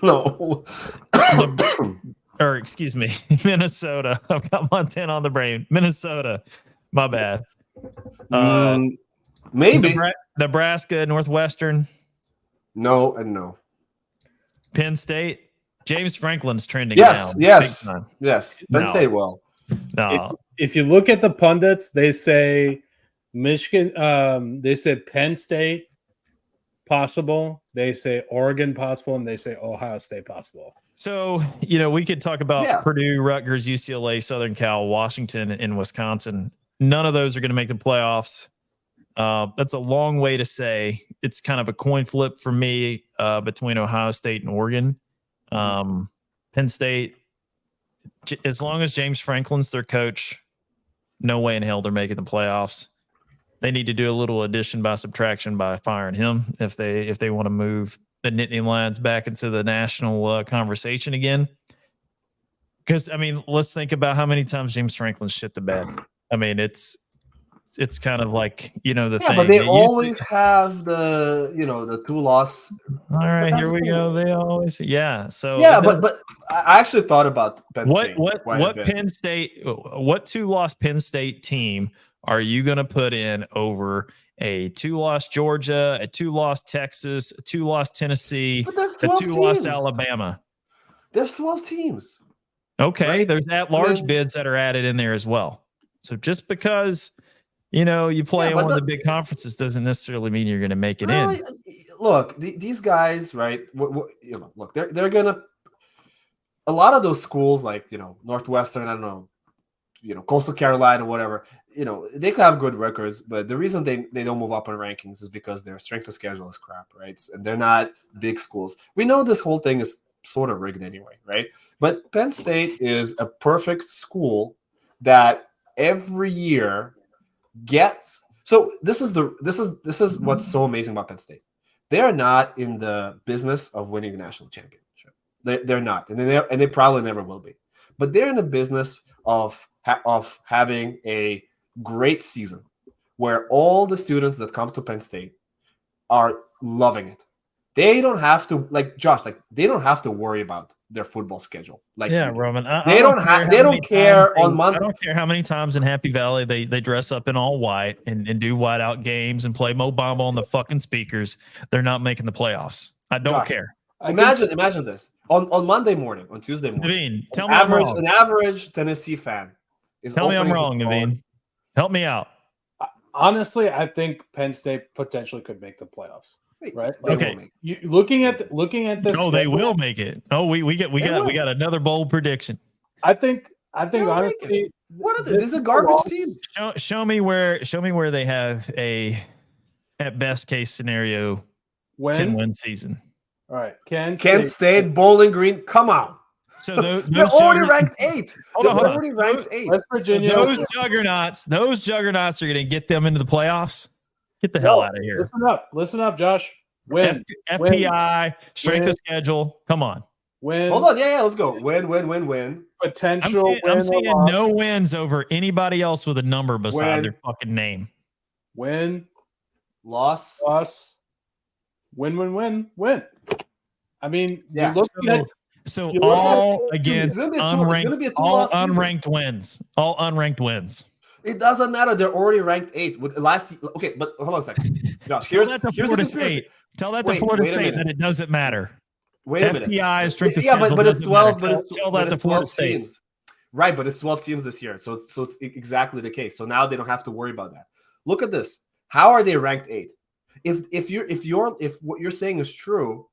No. Or excuse me, Minnesota. I've got Montana on the brain. Minnesota. My bad. Maybe. Nebraska, Northwestern? No and no. Penn State? James Franklin's trending yes, down. Yes. Big time. Yes. Penn State will. No. If you look at the pundits, they say Michigan, they said Penn State possible, they say Oregon possible, and they say Ohio State possible. So, we could talk about Purdue, Rutgers, UCLA, Southern Cal, Washington, and Wisconsin. None of those are going to make the playoffs. That's a long way to say. It's kind of a coin flip for me between Ohio State and Oregon. Penn State, as long as James Franklin's their coach, no way in hell they're making the playoffs. They need to do a little addition by subtraction by firing him if they want to move the Nittany Lions back into the national conversation again. Because, let's think about how many times James Franklin shit the bed. It's kind of like, the thing. But they always have the 2-loss. All right, here we go. They always, So but I actually thought about Penn State. What 2-loss Penn State team are you going to put in over a 2-loss Georgia, a 2-loss Texas, a 2-loss Tennessee, a 2-loss Alabama? There's 12 teams. Okay, right? There's at-large bids that are added in there as well. So just because you play in one of the big conferences doesn't necessarily mean you're going to make it in. Look, these guys, right? Look, they're gonna a lot of those schools, like, Northwestern, I don't know, Coastal Carolina, whatever, they could have good records, but the reason they don't move up in rankings is because their strength of schedule is crap, right? And they're not big schools. We know this whole thing is sort of rigged anyway, right? But Penn State is a perfect school that every year gets. So this is what's so amazing about Penn State. They are not in the business of winning a national championship. They're not, and they probably never will be. But they're in the business of having a great season where all the students that come to Penn State are loving it. They don't have to, like Josh, they don't have to worry about their football schedule. Roman, they don't care on Monday. I don't care how many times in Happy Valley they dress up in all white and do whiteout games and play Mo Bamba on the fucking speakers. They're not making the playoffs. I don't care. Imagine this on Monday morning, on Tuesday morning. Naveen, tell me I'm wrong. An average Tennessee fan is. Tell me I'm wrong, Naveen. Help me out. Honestly, I think Penn State potentially could make the playoffs. Right? Okay. Looking at this. No, they will make it. Oh, we got another bold prediction. I think honestly, what are these are garbage teams. Show me where they have at best case scenario 10-win season. All right, Kent State, Bowling Green. Come on. So they're already ranked 8. They're already ranked 8. West Virginia. Those juggernauts are going to get them into the playoffs. Get the hell out of here. Listen up, Josh. Win. FPI, strength of schedule. Come on. Win. Hold on. Yeah, let's go. Win. Potential. I'm seeing no wins over anybody else with a number beside their fucking name. Win. Loss. Win. I mean, yeah. So all against unranked wins. All unranked wins. It doesn't matter. They're already ranked 8 with last. Okay, but hold on a second. Josh, here's the conspiracy. Tell that to Florida State that it doesn't matter. Wait a minute. FPI strength of schedule. But it's 12. But it's 12 teams. Right, but it's 12 teams this year. So it's exactly the case. So now they don't have to worry about that. Look at this. How are they ranked 8? If what you're saying is true,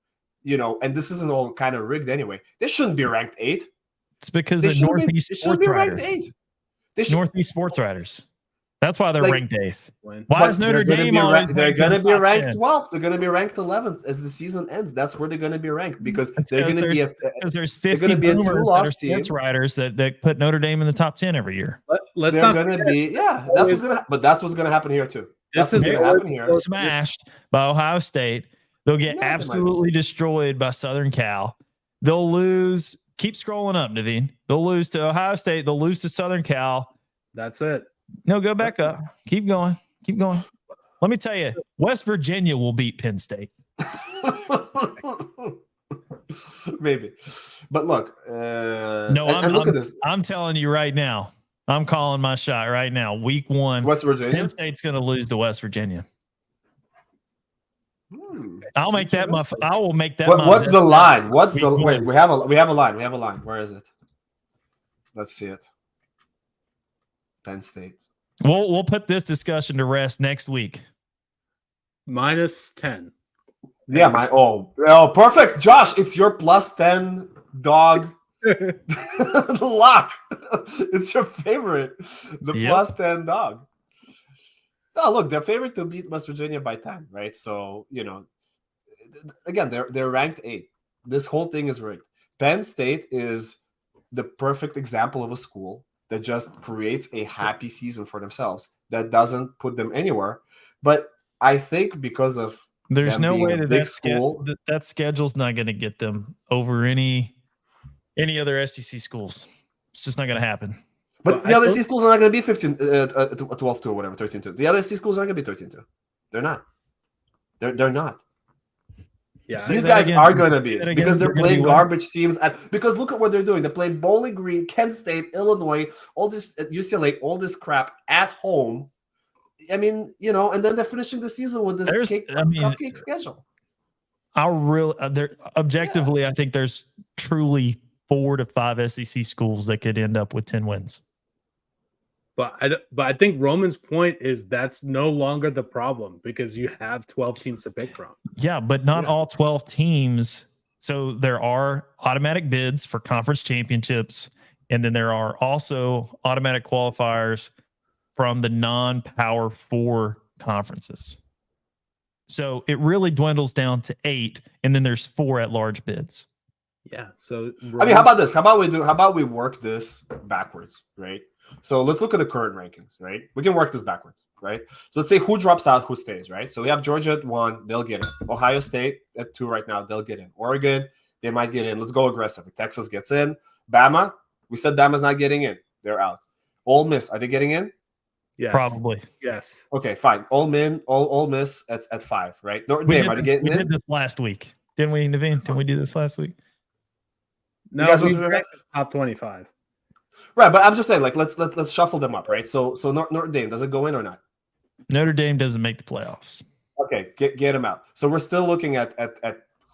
and this isn't all kind of rigged anyway, they shouldn't be ranked 8. It's because they're Northeast Sports be ranked 8. Northeast Sports Writers. That's why they're ranked 8th. Why is Notre Dame they're going to be ranked 12th. They're going to be ranked 11th as the season ends. That's where they're going to be ranked because they're going to be because there's 50 2-loss sports writers that put Notre Dame in the top 10 every year. That's what's going to. But that's what's going to happen here too. This is going to happen here. Smashed by Ohio State. They'll get absolutely destroyed by Southern Cal. They'll lose. Keep scrolling up, Naveen. They'll lose to Ohio State. They'll lose to Southern Cal. That's it. No, go back up. Keep going. Let me tell you, West Virginia will beat Penn State. Maybe. But look. Look at this. I'm telling you right now. I'm calling my shot right now. Week 1. West Virginia. Penn State's going to lose to West Virginia. I'll make that I will make that. What's the line? Wait? We have a line. Where is it? Let's see it. Penn State. We'll put this discussion to rest next week. -10. Yeah, perfect, Josh. It's your +10 dog lock. It's your favorite. The +10 dog. Oh, look, they're favored to beat West Virginia by 10, right? So, again, they're ranked 8. This whole thing is rigged. Penn State is the perfect example of a school that just creates a happy season for themselves that doesn't put them anywhere. But I think because of there's no way that that schedule's not going to get them over any other SEC schools. It's just not going to happen. But the other SEC schools are not going to be 12-2 or whatever, 13-2. The other SEC schools are not going to be 13-2. They're not. They're not. Yeah, these guys are going to be because they're playing garbage teams. Because look at what they're doing. They're playing Bowling Green, Kent State, Illinois, all this UCLA, all this crap at home. I mean, and then they're finishing the season with this cupcake schedule. Objectively, I think there's truly 4 to 5 SEC schools that could end up with 10 wins. But I think Roman's point is that's no longer the problem because you have 12 teams to pick from. Yeah, but not all 12 teams So there are automatic bids for conference championships, and then there are also automatic qualifiers from the non-Power 4 conferences. So it really dwindles down to 8, and then there's 4 at-large bids. Yeah. So I mean, how about this? How about we work this backwards, right? So let's look at the current rankings, right? We can work this backwards, right? So let's say who drops out, who stays, right? So we have Georgia at 1, they'll get in. Ohio State at 2 right now, they'll get in. Oregon, they might get in. Let's go aggressive. Texas gets in. Bama, we said Bama's not getting in. They're out. Ole Miss, are they getting in? Yes. Probably. Yes. Okay, fine. Ole Miss at 5, right? Notre Dame, are they getting in? We did this last week. Didn't we, Naveen? Didn't we do this last week? No, You guys we was- ranked the top 25. Right, but I'm just saying, like, let's shuffle them up, right? So Notre Dame, does it go in or not? Notre Dame doesn't make the playoffs. Okay, get them out. So we're still looking at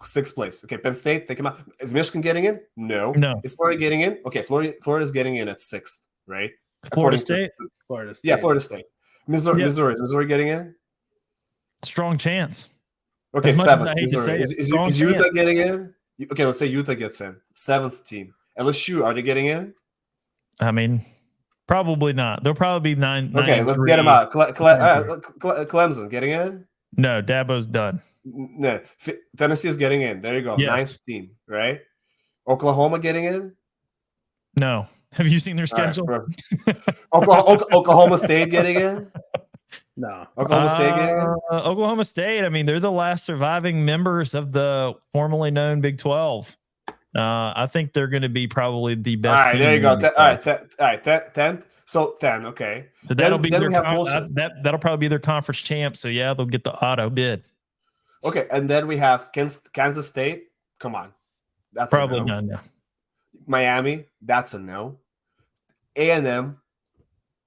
6th place. Okay, Penn State, take them out. Is Michigan getting in? No. Is Florida getting in? Okay, Florida's getting in at 6th, right? Florida State? Florida State. Yeah, Florida State. Missouri, Yep. Missouri. Is Missouri getting in? Strong chance. Okay, As much as 7th. I hate to Missouri. say it, strong Is Utah chance. getting in? Okay, let's say Utah gets in. 7th team. LSU, are they getting in? I mean, probably not. They'll probably be 9. Okay, let's get them out. Clemson getting in? No, Dabo's done. No. Tennessee is getting in. There you go. Yes. 9th team, right? Oklahoma getting in? No. Have you seen their schedule? Oklahoma State getting in? No. Oklahoma State getting in? Oklahoma State, I mean, they're the last surviving members of the formerly known Big 12. I think they're going to be probably the best. All right, team there you go. in the All right, 12. 10th. So 10, okay. So that'll be then their we have bullshit. that'll probably be their conference champ. So yeah, they'll get the auto bid. Okay, and then we have Kansas State. Come on. That's Probably a no. not. No. Miami, that's a no. A&M,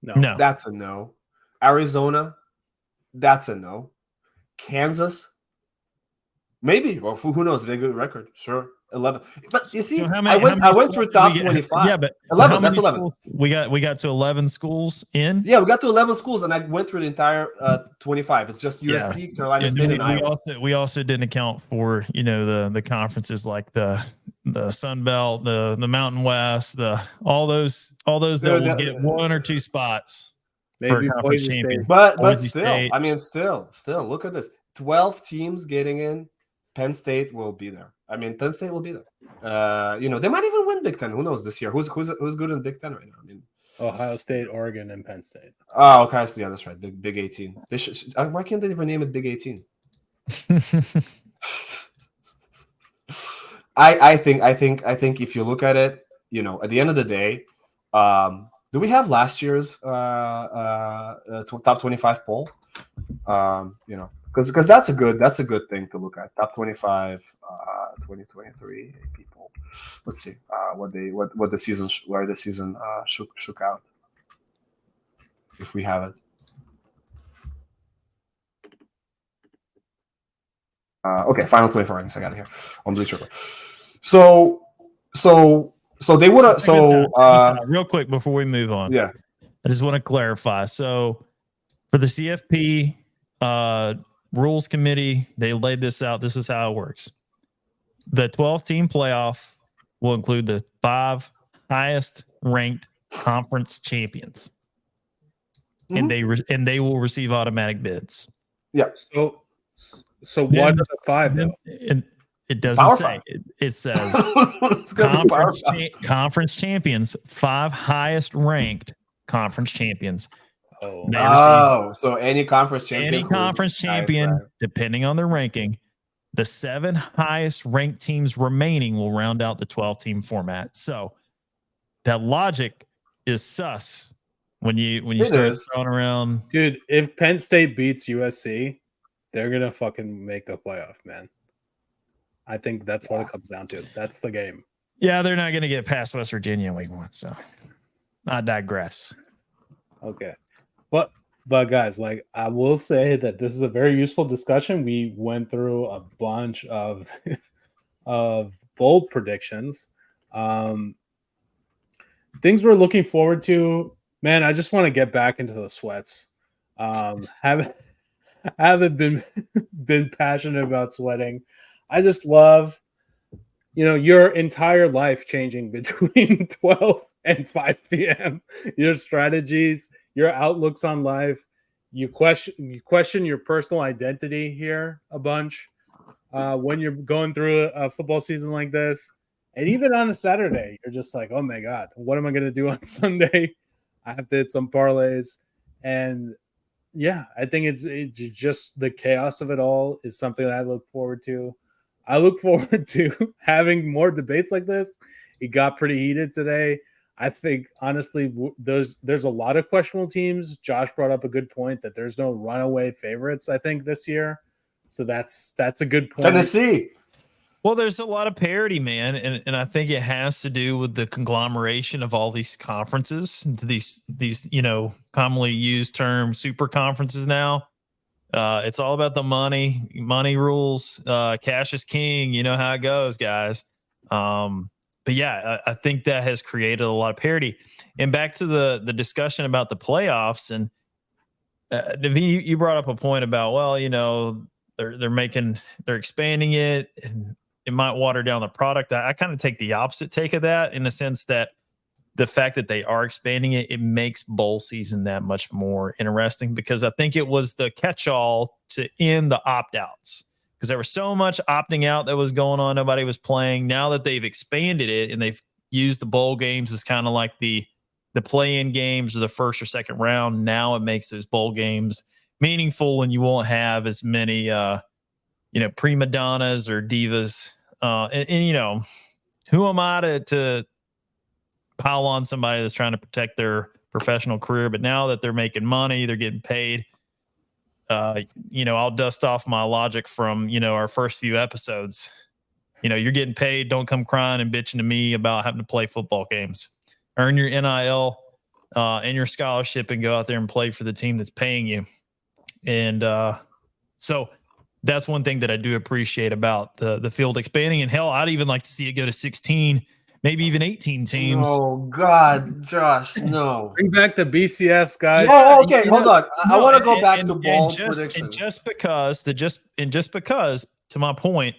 No. that's a no. Arizona, that's a no. Kansas, maybe. Well, who knows? They have a good record. Sure. 11. But you see, So I went through top 25. Yeah, but 11. That's 11. Schools? We got to 11 schools in. Yeah, we got to 11 schools, and I went through the entire 25. It's just USC, Carolina State, and Iowa. We also didn't account for the conferences like the Sun Belt, the Mountain West, all those that will get 1 or 2 spots. Maybe for Boise champion. State. But Boise still, State. I mean, still, look at this. 12 teams getting in. Penn State will be there. I mean, Penn State will be there. They might even win Big Ten. Who knows this year? Who's good in Big Ten right now? I mean, Ohio State, Oregon, and Penn State. Oh, okay. So yeah, that's right. Big 18. They should. Why can't they rename it Big 18? I think if you look at it, at the end of the day, do we have last year's top 25 poll? Because that's a good thing to look at. Top 25, 2023 people. Let's see where the season shook out. If we have it. Okay, final 24 rankings. I got it here on Bleacher Report. So they would have. Real quick before we move on, yeah, I just want to clarify. So for the CFP rules committee, they laid this out. This is how it works. The 12-team playoff will include the 5 highest ranked conference champions, and they will receive automatic bids. Yeah. So what are the 5 though? It doesn't Power say. It says it's gonna be Power conference champions, 5 highest ranked conference champions. So any conference champion. Any conference champion, depending on their ranking, the 7 highest ranked teams remaining will round out the 12-team format. So that logic is sus when you start throwing around. Dude, if Penn State beats USC, they're gonna fucking make the playoff, man. I think that's what it comes down to. That's the game. Yeah, they're not gonna get past West Virginia in week 1. So I digress. Okay. But guys, like I will say that this is a very useful discussion. We went through a bunch of bold predictions. Things we're looking forward to. Man, I just want to get back into the sweats. Haven't been passionate about sweating. I just love your entire life changing between 12 and 5 p.m. Your strategies, your outlooks on life, you question your personal identity here a bunch when you're going through a football season like this. And even on a Saturday, you're just like, oh my God, what am I going to do on Sunday? I have to hit some parlays. And yeah, I think it's just the chaos of it all is something that I look forward to. I look forward to having more debates like this. It got pretty heated today. I think honestly, there's a lot of questionable teams. Josh brought up a good point that there's no runaway favorites, I think, this year. So that's a good point. Tennessee. Well, there's a lot of parity, man, and I think it has to do with the conglomeration of all these conferences into these commonly used term super conferences now. It's all about the money rules. Cash is king. You know how it goes, guys. But yeah, I think that has created a lot of parity. And back to the discussion about the playoffs, and you brought up a point about, well, they're expanding it, and it might water down the product. I kind of take the opposite take of that, in the sense that the fact that they are expanding it makes bowl season that much more interesting, because I think it was the catch-all to end the opt-outs, because there was so much opting out that was going on. Nobody was playing. Now that they've expanded it and they've used the bowl games as kind of like the play-in games or the first or second round, now it makes those bowl games meaningful, and you won't have as many prima donnas or divas. And who am I to pile on somebody that's trying to protect their professional career? But now that they're making money, they're getting paid. I'll dust off my logic from our first few episodes. You're getting paid. Don't come crying and bitching to me about having to play football games. Earn your NIL and your scholarship and go out there and play for the team that's paying you. And so that's one thing that I do appreciate about the field expanding. And hell, I'd even like to see it go to 16, maybe even 18 teams. Oh God, Josh, no. Bring back the BCS, guys. Oh, okay, hold on. I want to go back to bold predictions. And just because, to my point,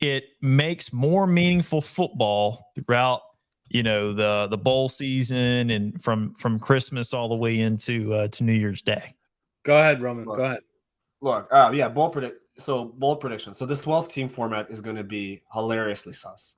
it makes more meaningful football throughout, the bowl season, and from Christmas all the way into to New Year's Day. Go ahead, Roman. Go ahead. Look, bold prediction. So this 12-team format is going to be hilariously sus.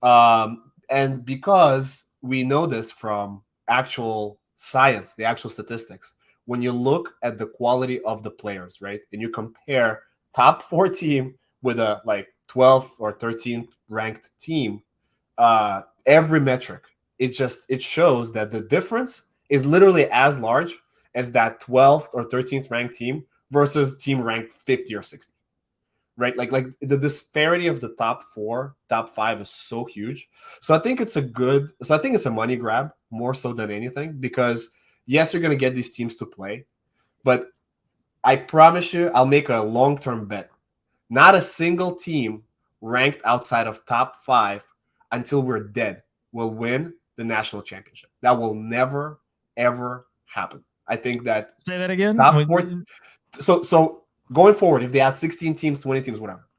And because we know this from actual science, the actual statistics, when you look at the quality of the players, right, and you compare top 4 team with a 12th or 13th ranked team, every metric, it shows that the difference is literally as large as that 12th or 13th ranked team versus team ranked 50 or 60. Right? Like the disparity of the top 4, top 5 is so huge. So I think it's a money grab more so than anything, because yes, you're going to get these teams to play, but I promise you, I'll make a long-term bet. Not a single team ranked outside of top 5 until we're dead will win the national championship. That will never, ever happen. I think that. Say that again. Top 4. So going forward, if they had 16 teams, 20 teams, whatever,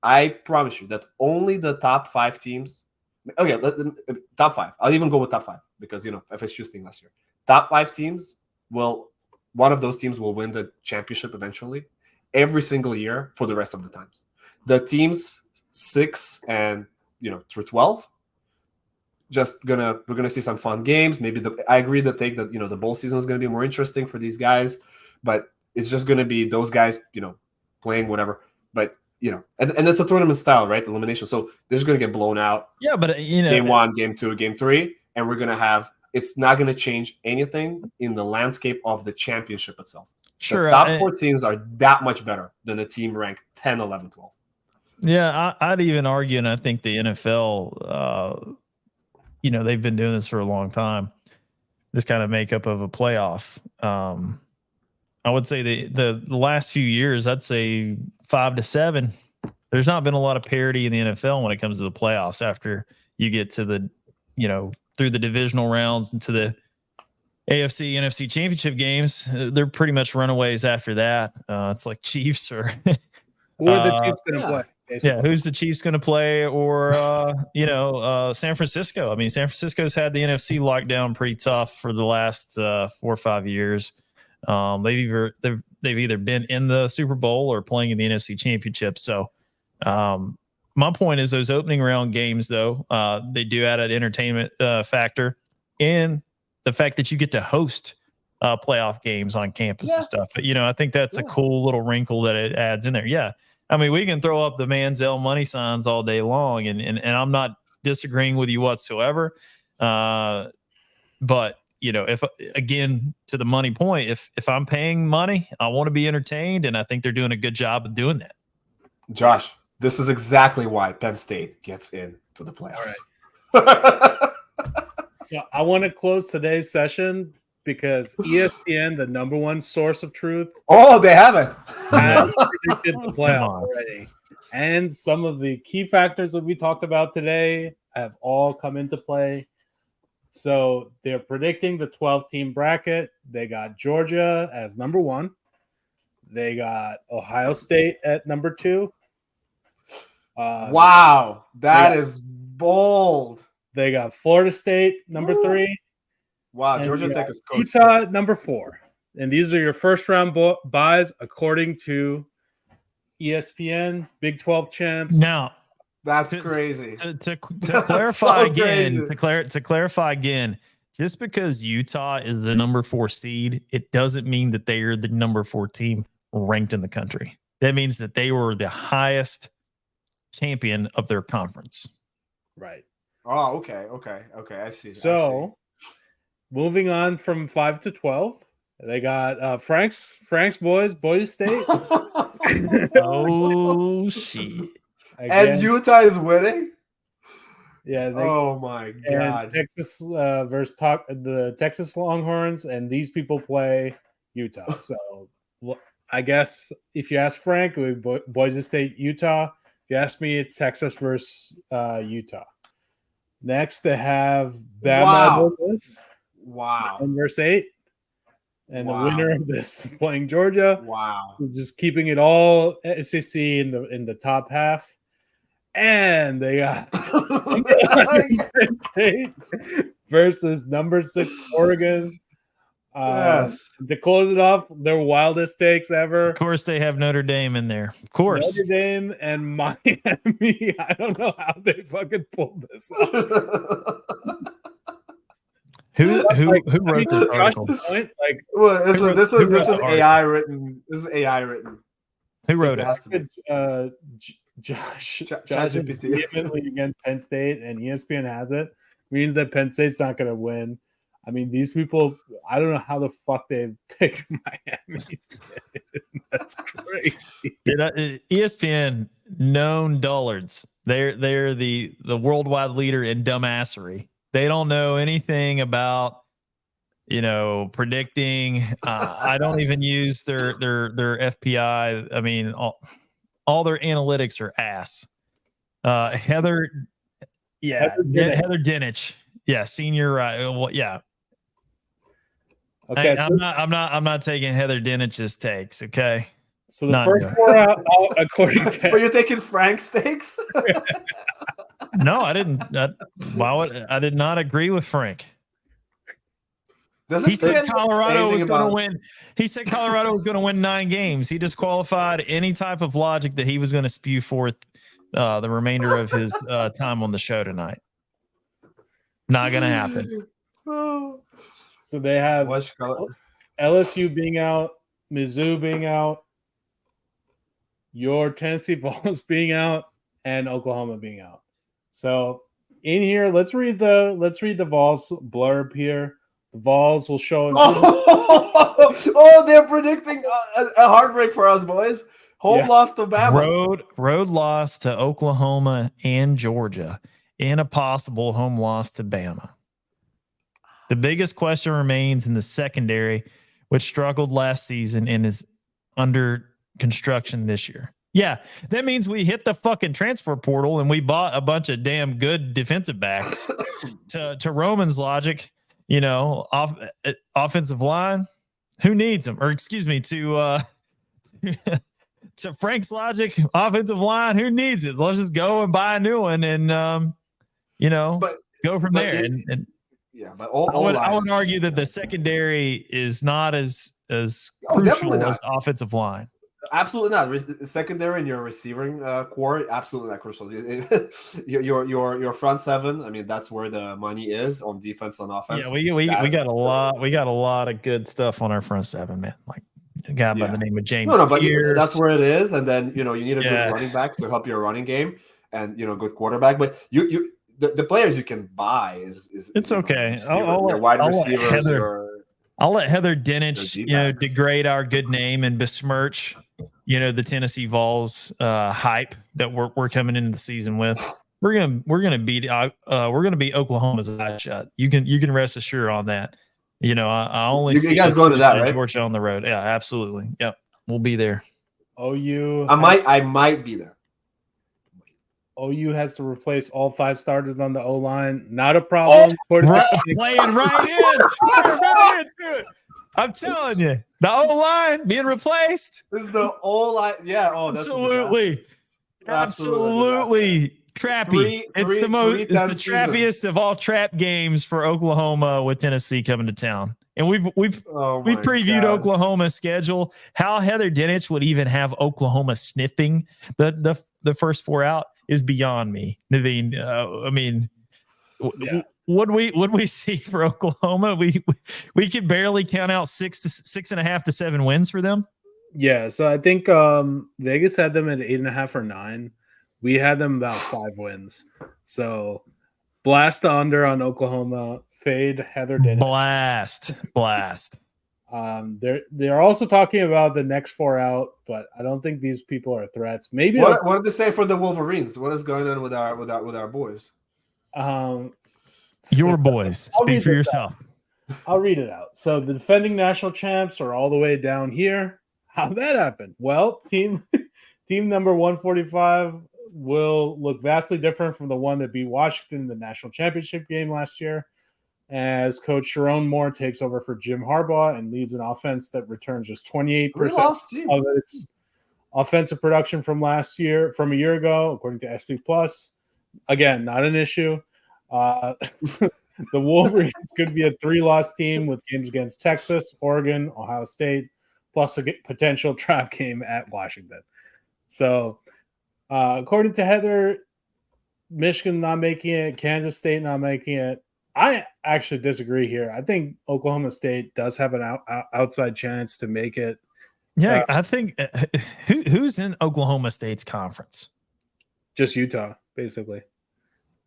I promise you that only the top 5 teams. Okay, top 5. I'll even go with top 5 because FSU's thing last year. Top 5 teams one of those teams will win the championship eventually, every single year for the rest of the times. The teams 6 and through 12. We're gonna see some fun games. Maybe I agree to take that the bowl season is gonna be more interesting for these guys, but it's just gonna be those guys playing whatever. But and it's a tournament style, right? Elimination, so they're just gonna get blown out. Yeah, but game 1, game 2, game 3, and we're gonna have. It's not gonna change anything in the landscape of the championship itself. Sure, the top 4 teams are that much better than a team ranked 10, 11, 12. Yeah, I'd even argue, and I think the NFL. They've been doing this for a long time. This kind of makeup of a playoff. I would say the last few years, I'd say 5 to 7. There's not been a lot of parity in the NFL when it comes to the playoffs. After you get to the, through the divisional rounds into the AFC, NFC championship games, they're pretty much runaways after that. It's like Chiefs or. Who are the Chiefs going to play? Yeah, who's the Chiefs going to play, or San Francisco? I mean, San Francisco's had the NFC locked down pretty tough for the last 4 or 5 years. They've either been in the Super Bowl or playing in the NFC Championship. So, my point is those opening round games, though, they do add an entertainment factor, and the fact that you get to host playoff games on campus and stuff. But, I think that's a cool little wrinkle that it adds in there. Yeah. I mean, we can throw up the Manziel money signs all day long, and I'm not disagreeing with you whatsoever. But if, again, to the money point, if I'm paying money, I want to be entertained, and I think they're doing a good job of doing that. Josh, this is exactly why Penn State gets into the playoffs. All right. So I want to close today's session because ESPN, the number one source of truth, they have it. has predicted the playoff already. And some of the key factors that we talked about today have all come into play. So they're predicting the 12-team bracket. They got Georgia as number 1. They got Ohio State at number 2. Wow, that is bold. They got Florida State number 3. Wow, Georgia Tech is coached. Utah number 4. And these are your first round buys according to ESPN, Big 12 champs. Now, that's crazy. To clarify again, to clarify again, just because Utah is the number 4 seed, it doesn't mean that they are the number 4 team ranked in the country. That means that they were the highest champion of their conference. Right. Oh, okay. I see. So, moving on from 5 to 12, they got Frank's boys, Boise State. Oh shit! Again. And Utah is winning. Yeah. Oh my god! Texas versus the Texas Longhorns, and these people play Utah. So, I guess if you ask Frank, it would be Boise State, Utah. If you ask me, it's Texas versus Utah. Next, they have Bama versus 8. And the winner of this is playing Georgia. Wow. Just keeping it all SEC in the top half. And they got Penn State versus number 6 Oregon. Yes. To close it off, their wildest takes ever. Of course, they have Notre Dame in there. Of course. Notre Dame and Miami. I don't know how they fucking pulled this off. Who wrote this article? This is AI written. This is AI written. Who wrote it? Josh is vehemently against Penn State, and ESPN has it. Means that Penn State's not going to win. I mean, these people, I don't know how the fuck they picked Miami. That's crazy. ESPN, known dullards. They're the worldwide leader in dumbassery. They don't know anything about, predicting. I don't even use their FPI. I mean, all their analytics are ass. Heather Dinich. Yeah, senior. Well, yeah. Okay, I'm not taking Heather Dinich's takes. Okay. So the first 4 out according to. But you're taking Frank's takes? No, I didn't. I did not agree with Frank. He said Colorado was going to win. He said Colorado was going to win 9 games. He disqualified any type of logic that he was going to spew forth the remainder of his time on the show tonight. Not going to happen. So they have LSU being out, Mizzou being out, your Tennessee Vols being out, and Oklahoma being out. So in here, let's read the Vols blurb here. The Vols will show. They're predicting a heartbreak for us, boys. Home loss to Bama. Road loss to Oklahoma and Georgia, and a possible home loss to Bama. The biggest question remains in the secondary, which struggled last season and is under construction this year. Yeah, that means we hit the fucking transfer portal and we bought a bunch of damn good defensive backs. to Roman's logic, offensive line, who needs them? Or excuse me, to So Frank's logic, offensive line, who needs it? Let's just go and buy a new one and go from there. But I would argue that the secondary is not as crucial as offensive line. Absolutely not. Secondary and your receiving core, absolutely not crucial. Your front seven, I mean, that's where the money is on defense, on offense. Yeah, we got a lot. We got a lot of good stuff on our front seven, man. Like a guy by the name of James. But that's where it is. And then you need a good running back to help your running game, and good quarterback. But the players you can buy is it's okay. Your wide receivers. I'll let Heather Dinich, degrade our good name and besmirch, the Tennessee Vols hype that we're coming into the season with. We're gonna beat Oklahoma's eyes shut. You can rest assured on that. I only see you guys going to that, right? Georgia on the road. Yeah, absolutely. Yep, we'll be there. OU. I might be there. OU has to replace all 5 starters on the O-line. Not a problem. Playing right into it. I'm telling you, the O-line being replaced. This is the O-line. Yeah. Oh, that's absolutely trappy. It's the trappiest of all trap games for Oklahoma with Tennessee coming to town. And we've previewed Oklahoma's schedule. How Heather Dinich would even have Oklahoma sniffing the first 4 out is beyond me, Naveen. What we see for Oklahoma? We could barely count out 6.5 to 7 wins for them. Yeah, so I think Vegas had them at 8.5 or 9. We had them about 5 wins. So blast the under on Oklahoma. Fade Heather Dinich. Blast. They're also talking about the next 4 out, but I don't think these people are threats. Maybe what did they say for the Wolverines? What is going on with our boys? Your boys. Speak for yourself. I'll read it out. So the defending national champs are all the way down here. How'd that happen? Well, team number 145 will look vastly different from the one that beat Washington in the national championship game last year, as Coach Sharon Moore takes over for Jim Harbaugh and leads an offense that returns just 28% of its offensive production from a year ago, according to SP Plus. Again, not an issue. The Wolverines could be a 3-loss team with games against Texas, Oregon, Ohio State, plus a potential trap game at Washington. So, according to Heather, Michigan not making it, Kansas State not making it. I actually disagree here. I think Oklahoma State does have an outside chance to make it. Yeah, I think who's in Oklahoma State's conference? Just Utah, basically.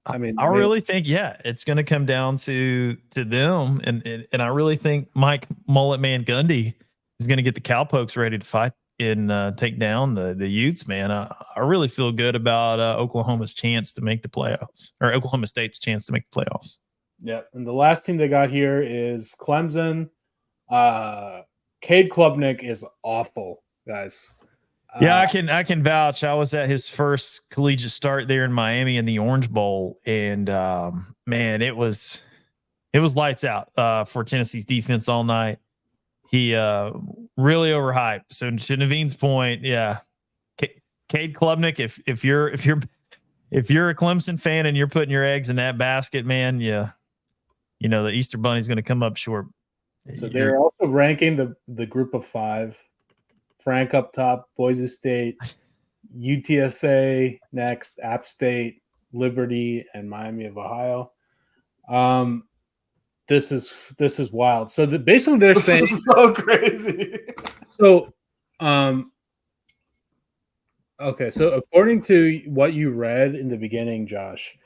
I really think it's going to come down to them, and I really think Mike Mullet Man Gundy is going to get the cowpokes ready to fight and take down the Utes. Man, I really feel good about Oklahoma's chance to make the playoffs, or Oklahoma State's chance to make the playoffs. Yeah, and the last team they got here is Clemson. Cade Klubnik is awful, guys. Yeah, I can vouch. I was at his first collegiate start there in Miami in the Orange Bowl, and man, it was lights out for Tennessee's defense all night. He really overhyped. So to Naveen's point, yeah, Cade Klubnik. If you're a Clemson fan and you're putting your eggs in that basket, man, the Easter Bunny's going to come up short. So they're also ranking the group of 5. Frank up top, Boise State, UTSA next, App State, Liberty, and Miami of Ohio. This is wild. So basically they're saying this is so crazy. So, okay. So according to what you read in the beginning, Josh,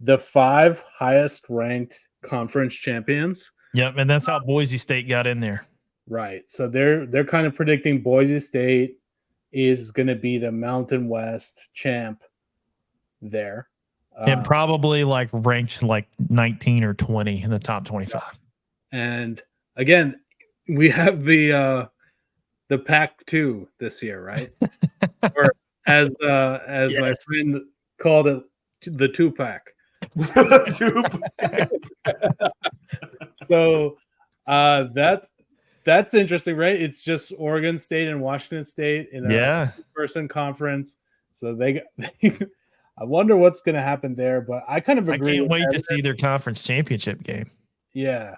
the 5 highest ranked conference champions. Yep, and that's how Boise State got in there. Right. So they're kind of predicting Boise State is going to be the Mountain West champ there. And probably ranked 19 or 20 in the top 25. And again, we have the Pac-2 this year, right? Or as yes, my friend called it, the 2-pack. So That's interesting, right? It's just Oregon State and Washington State in a person conference. So they I wonder what's going to happen there, but I kind of agree. I can't wait to see their conference championship game. Yeah.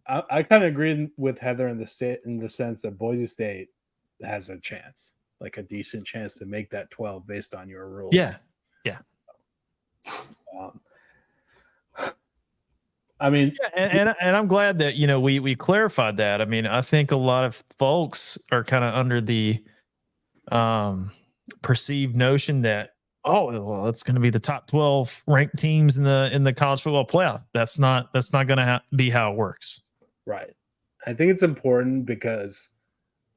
I kind of agree with Heather in the sense that Boise State has a chance, like a decent chance to make that 12 based on your rules. Yeah. I mean, and I'm glad that we clarified that. I mean, I think a lot of folks are kind of under the perceived notion that it's going to be the top 12 ranked teams in the college football playoff. That's not going to be how it works. Right. I think it's important because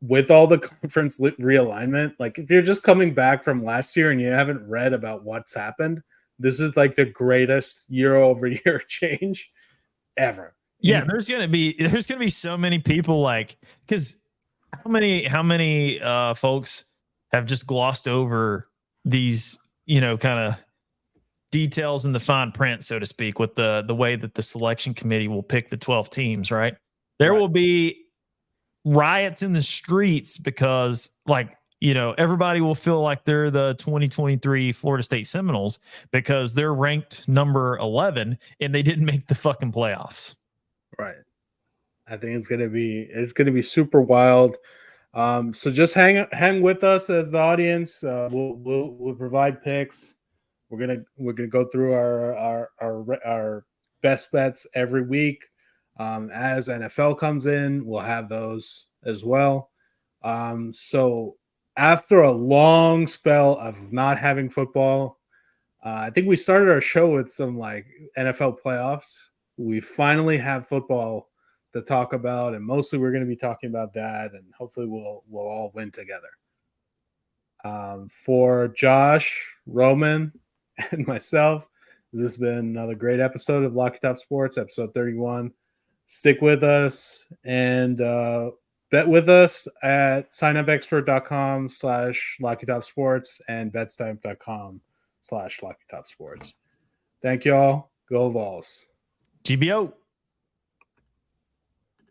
with all the conference realignment, like if you're just coming back from last year and you haven't read about what's happened, this is like the greatest year-over-year change ever. Yeah, there's gonna be so many people, like, because how many folks have just glossed over these kind of details in the fine print, so to speak, with the way that the selection committee will pick the 12 teams, right? There will be riots in the streets because, like, everybody will feel like they're the 2023 Florida State Seminoles because they're ranked number 11 and they didn't make the fucking playoffs. Right. I think it's gonna be super wild. So just hang with us as the audience. We'll provide picks. We're gonna go through our best bets every week. As NFL comes in, we'll have those as well. So after a long spell of not having football, I think we started our show with some like NFL playoffs. We finally have football to talk about, and mostly we're going to be talking about that, and hopefully we'll all win together. For Josh, Roman, and myself, this has been another great episode of Locky Top Sports, episode 31. Stick with us and bet with us at signupexpert.com/LockyTopSports and betstamp.com/LockyTopSports. Thank you all. Go Vols. GBO.